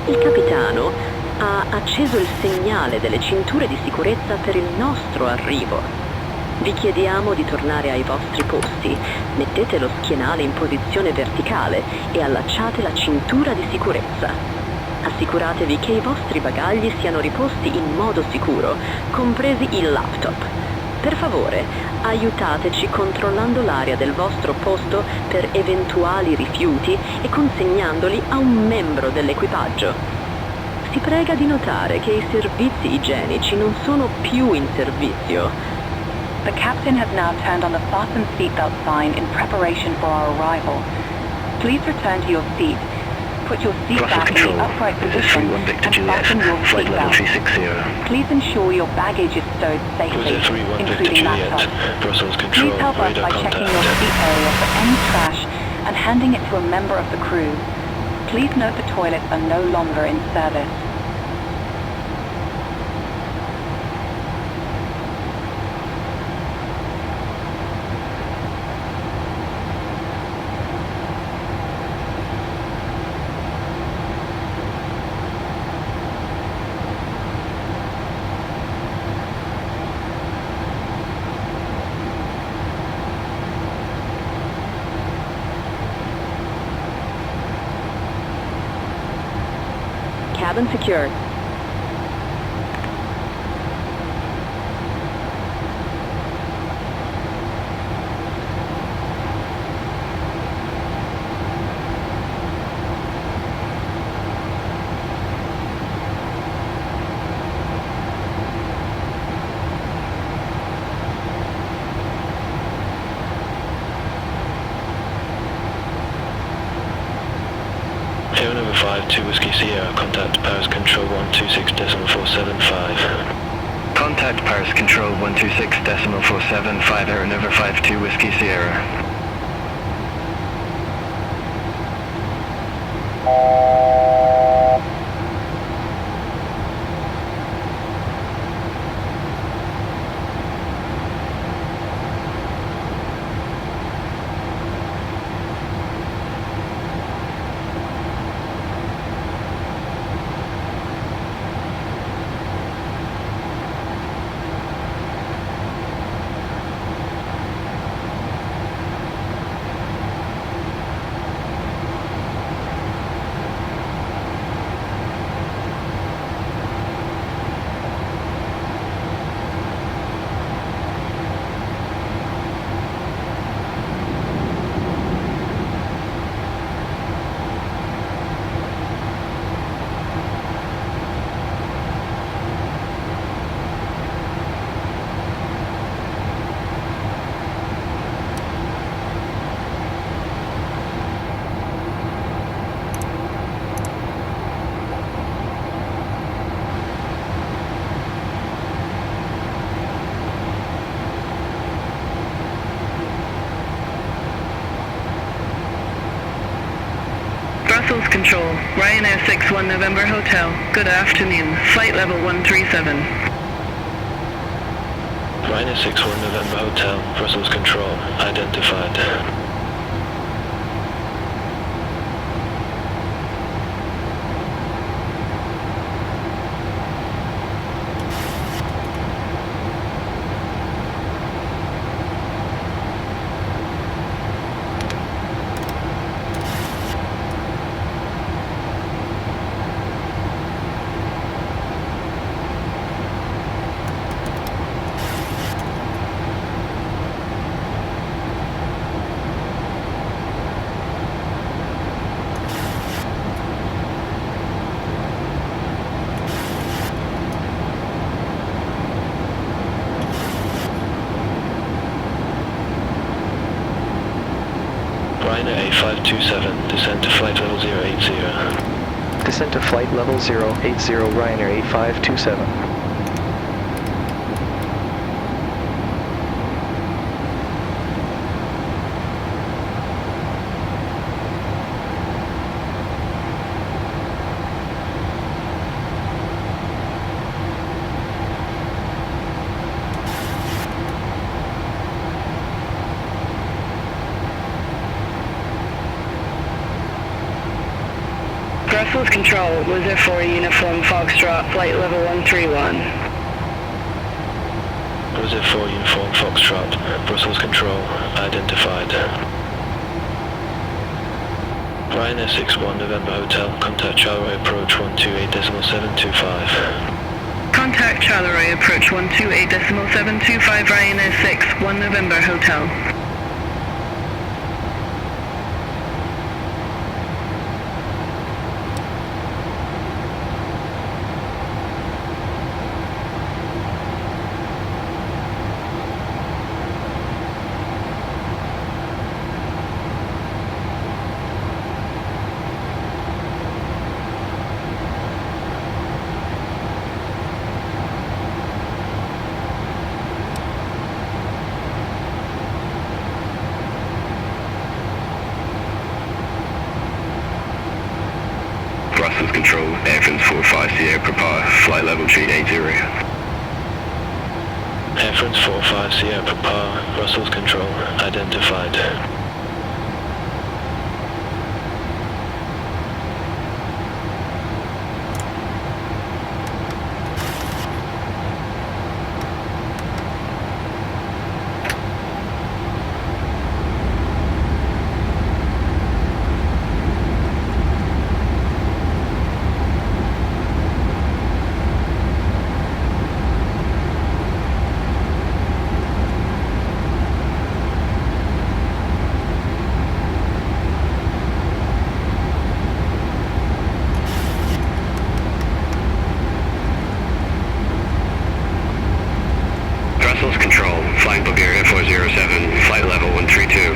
Il capitano ha acceso il segnale delle cinture di sicurezza per il nostro arrivo. Vi chiediamo di tornare ai vostri posti, mettete lo schienale in posizione verticale e allacciate la cintura di sicurezza. Assicuratevi che i vostri bagagli siano riposti in modo sicuro, compresi il laptop. Per favore, aiutateci controllando l'area del vostro posto per eventuali rifiuti e consegnandoli a un membro dell'equipaggio. Si prega di notare che i servizi igienici non sono più in servizio. The captain has now turned on the fasten seatbelt sign in preparation for our arrival. Please return to your seat. Put your seat back in the upright position and fasten your seatbelt. Please ensure your baggage is stowed safely, including laptops. Please help us by checking your seat area for any trash and handing it to a member of the crew. Please note the toilets are no longer in service. Cabin secured. Sierra Nova 52 Whiskey Sierra, contact Paris Control 126.475. Contact Paris Control 126.475, Sierra Nova 52 Whiskey Sierra. Brussels Control, Ryanair 61 November Hotel. Good afternoon. Flight level 137. Ryanair 61 November Hotel, Brussels Control, identified. Ryanair 8527, descend to flight level 080. Descent to flight level 080, Ryanair 8527. Brussels Control, Loser 4 Uniform Foxtrot, flight level 131. Loser 4 Uniform Foxtrot, Brussels Control, identified. Ryanair 61 November Hotel, contact Charleroi approach 128.725. Contact Charleroi approach 128.725, Ryanair 61 November Hotel. Brussels Control, Air France 45 Sierra, prepare, flight level 380. Air France 45 Sierra, prepare, Brussels Control, identified. Brussels Control, flying Bulgaria 407, flight level 132.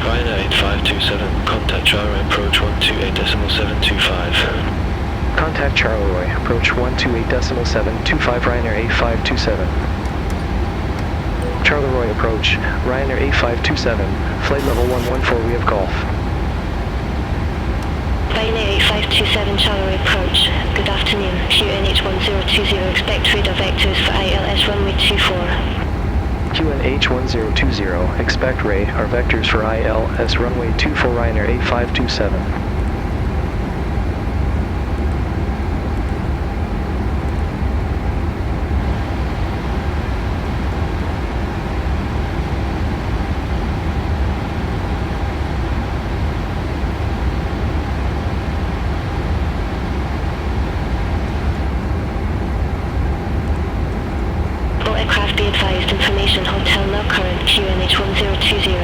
Ryanair 8527, contact Charleroi approach 128.725. Contact Charleroi, approach 128.725, Ryanair 8527. Charleroi approach, Ryanair 8527, flight level 114, we have golf. Ryanair 8527, Charleroi approach. Good afternoon. QNH 1020, expect radar vectors for ILS runway 24. QNH 1020, expect radar vectors for ILS runway 24, Ryanair 8527. Be advised, information hotel now current, QNH 1020.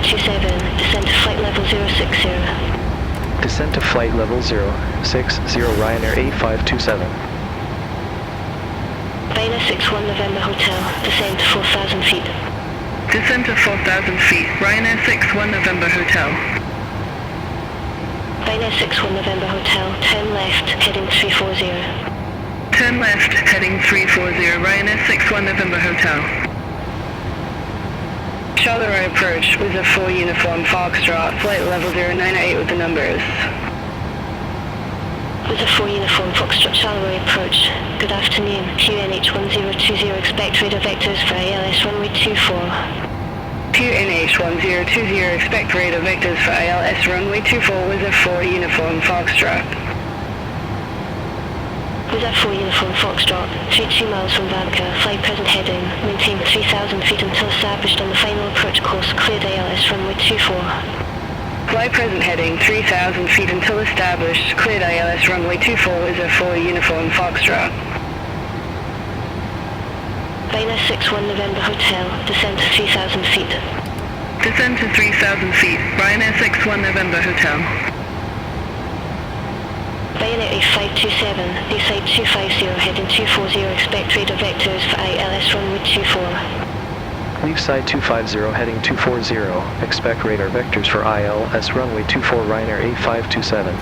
527, descend to flight level 060. Descend to flight level 060, Ryanair 8527. Ryanair 61 November Hotel, descend to 4,000 feet. Descend to 4,000 feet, Ryanair 61 November Hotel. Ryanair 61 November Hotel, turn left, heading 340. Turn left, heading 340, Ryanair 61 November Hotel. Charleroi approach with a 4 uniform Foxtrot, flight level 098 with the numbers. With a 4 uniform Foxtrot Charleroi approach. Good afternoon, QNH1020, expect radar vectors for ILS runway 24. QNH1020, expect radar vectors for ILS runway 24 with a 4 uniform Foxtrot. With a 4 uniform Foxtrot, 32 miles from Vanca, flight present heading, maintain 3,000 feet until established on the final approach course, cleared ILS runway 24. Flight present heading 3,000 feet until established, cleared ILS runway 24 with a 4 uniform Foxtrot. Ryanair 61 November Hotel, descend to 3,000 feet. Descend to 3,000 feet, Ryanair 61 November Hotel. Ryanair 8527, Bayside 250, heading 240, expect radar vectors for ILS runway 24. Leave side 250 heading 240, expect radar vectors for ILS runway 24, Ryanair 8527.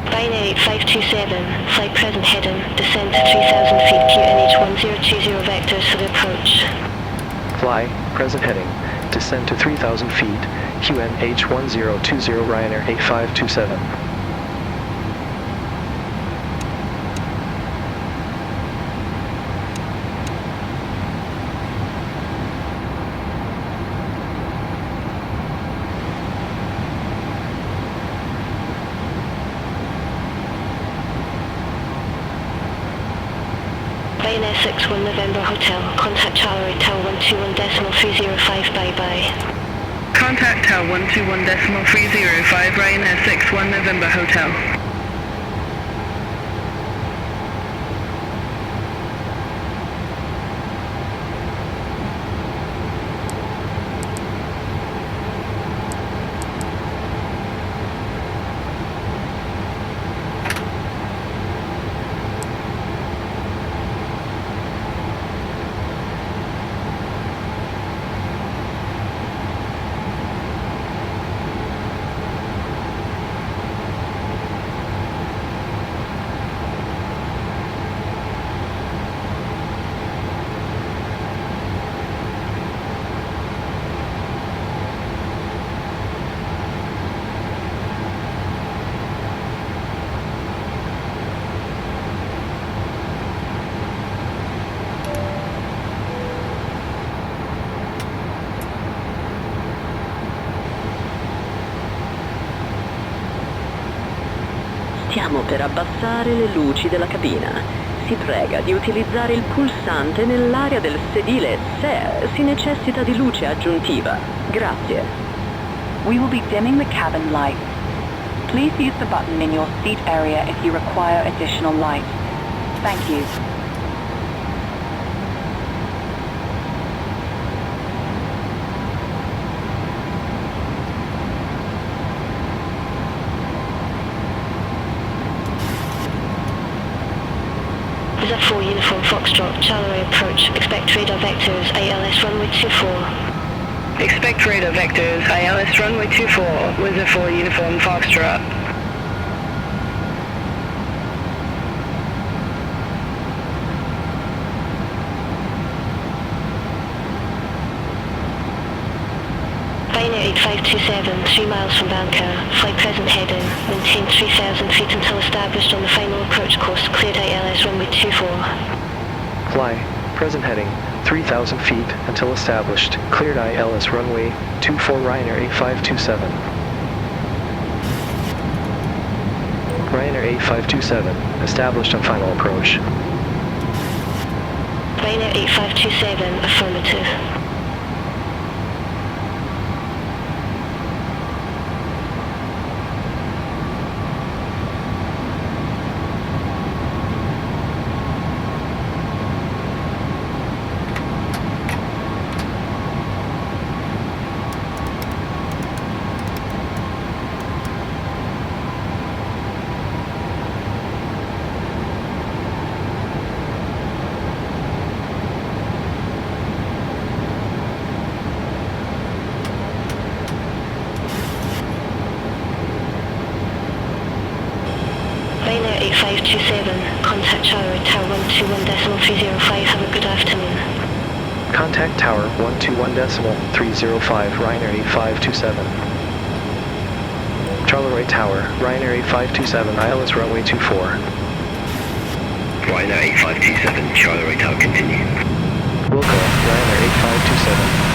Ryanair 8527, flight present heading, descend to 3,000 feet, QNH1020 vectors for the approach. Fly, present heading, descend to 3,000 feet, QNH1020 Ryanair 8527. Ryanair 61 November Hotel, contact Charleroi Tower 121.305, bye-bye. Contact Tower 121.305, Ryanair 61 November Hotel. Stiamo per abbassare le luci della cabina. Si prega di utilizzare il pulsante nell'area del sedile se si necessita di luce aggiuntiva. Grazie. We will be dimming the cabin lights. Please use the button in your seat area if you require additional light. Thank you. With a 4 uniform Foxtrot, Charleroi approach, expect radar vectors, ILS runway 24. Expect radar vectors, ILS runway 24 with a 4 uniform Foxtrot. Ryanair 8527, 3 miles from Vanca, flight present heading, maintain 3,000 feet until established on the final approach course, cleared ILS runway 24. Fly, present heading, 3,000 feet until established, cleared ILS runway 24 Ryanair 8527. Ryanair 8527, established on final approach. Ryanair 8527, affirmative. 527. Contact Charlie Tower 121.305. Have a good afternoon. Contact Tower 121.305, Ryanair 8527. Charleroi Tower, Ryanair 8527, ILS runway 24. Ryanair 8527, Charleroi Tower, continue. Wilco, Ryanair 8527.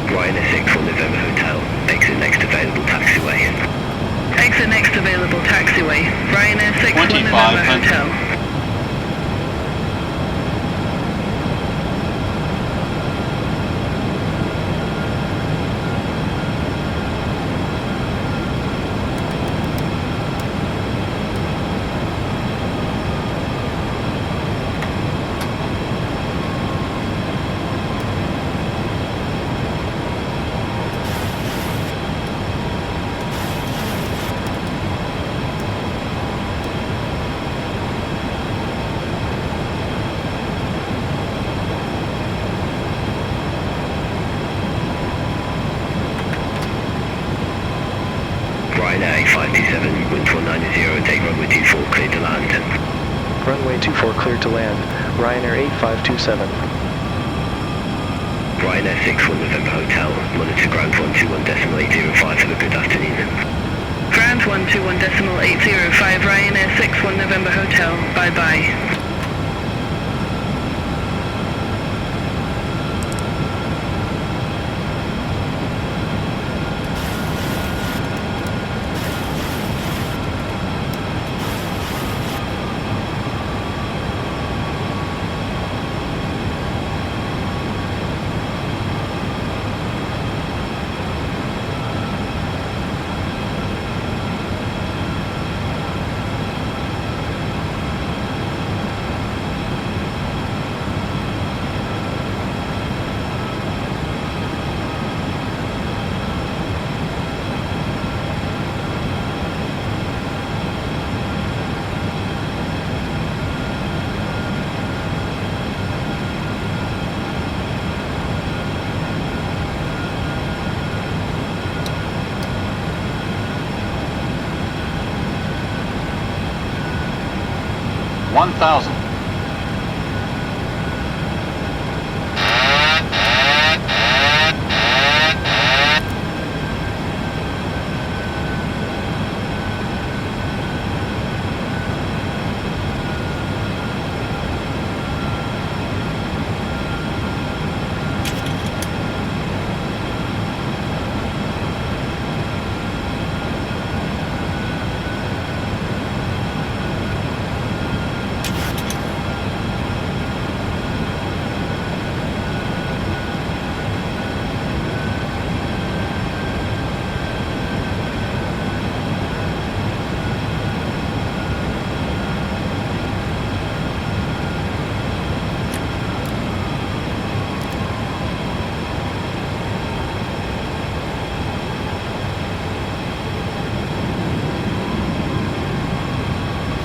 Ryanair 6 on November Hotel. Exit next available taxiway. Exit next available taxiway. Ryanair 6 on November Hotel. Ryanair 8527, wind 190, take runway 24, cleared to land. Runway 24 cleared to land, Ryanair 8527. Ryanair 6 on November Hotel, monitor ground 121.805, have a good afternoon. Ground 121.805, Ryanair 6 1 November Hotel. Bye bye.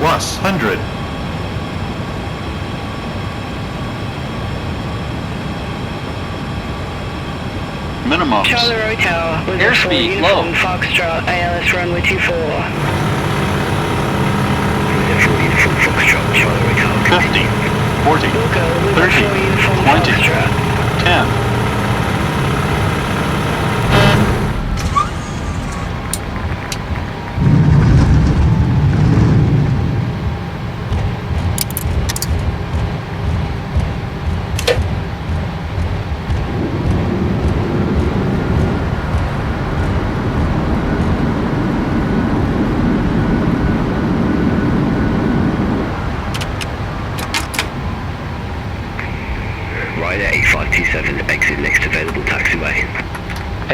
Plus 100. Minimum. Charleroi Tower with Airspeed uniform low. Foxtrot, ALS runway 24. Uniform Foxtrot, Charleroi Tower. 50, 40, 30, 20, 10.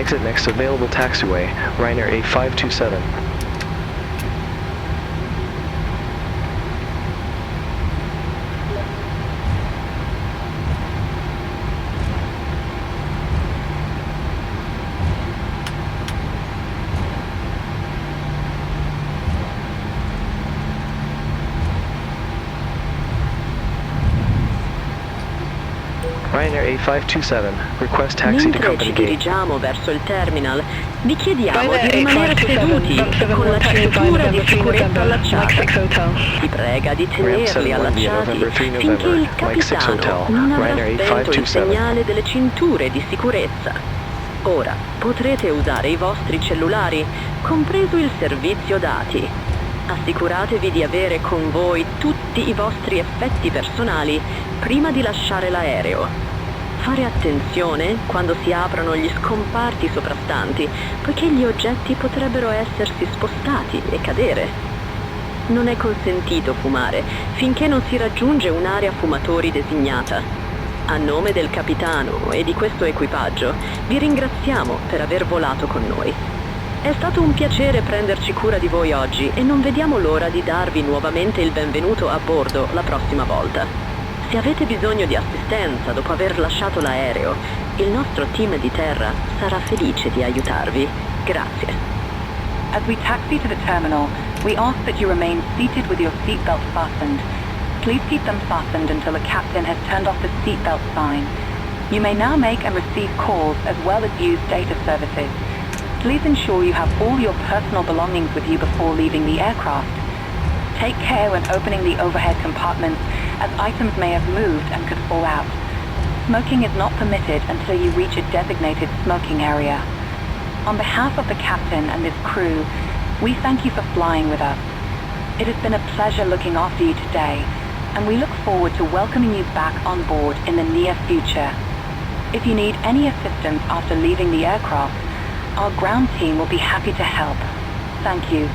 Exit next available taxiway, Ryanair A527. Ryanair A527, request taxi to Mentre company ci gate. dirigiamo verso il terminal, vi chiediamo di rimanere seduti e con la cintura di sicurezza allacciata. Vi prega di tenerli allacciati finché il capitano non avrà spento il segnale delle cinture di sicurezza. Ora potrete usare i vostri cellulari, compreso il servizio dati. Assicuratevi di avere con voi tutti i vostri effetti personali prima di lasciare l'aereo. Fare attenzione quando si aprono gli scomparti soprastanti, poiché gli oggetti potrebbero essersi spostati e cadere. Non è consentito fumare finché non si raggiunge un'area fumatori designata. A nome del capitano e di questo equipaggio, vi ringraziamo per aver volato con noi. È stato un piacere prenderci cura di voi oggi e non vediamo l'ora di darvi nuovamente il benvenuto a bordo la prossima volta. Se avete bisogno di assistenza dopo aver lasciato l'aereo, il nostro team di terra sarà felice di aiutarvi. Grazie. As we taxi to the terminal, we ask that you remain seated with your seatbelt fastened. Please keep them fastened until the captain has turned off the seatbelt sign. You may now make and receive calls as well as use data services. Please ensure you have all your personal belongings with you before leaving the aircraft. Take care when opening the overhead compartments, as items may have moved and could fall out. Smoking is not permitted until you reach a designated smoking area. On behalf of the captain and his crew, we thank you for flying with us. It has been a pleasure looking after you today, and we look forward to welcoming you back on board in the near future. If you need any assistance after leaving the aircraft, our ground team will be happy to help. Thank you.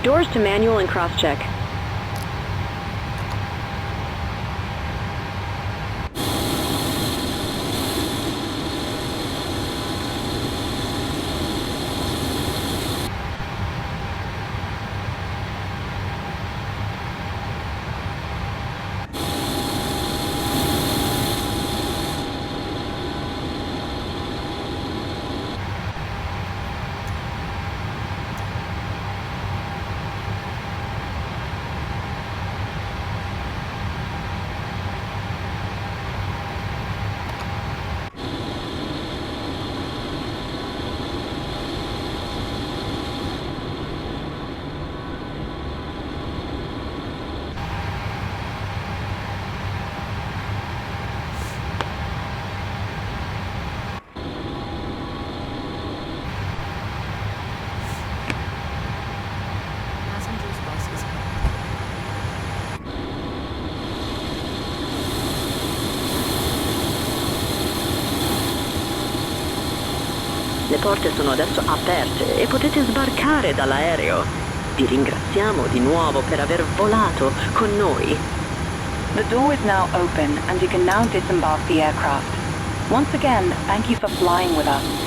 Doors to manual and cross-check. Le porte sono adesso aperte e potete sbarcare dall'aereo. Vi ringraziamo di nuovo per aver volato con noi. The door is now open and you can now disembark the aircraft. Once again, thank you for flying with us.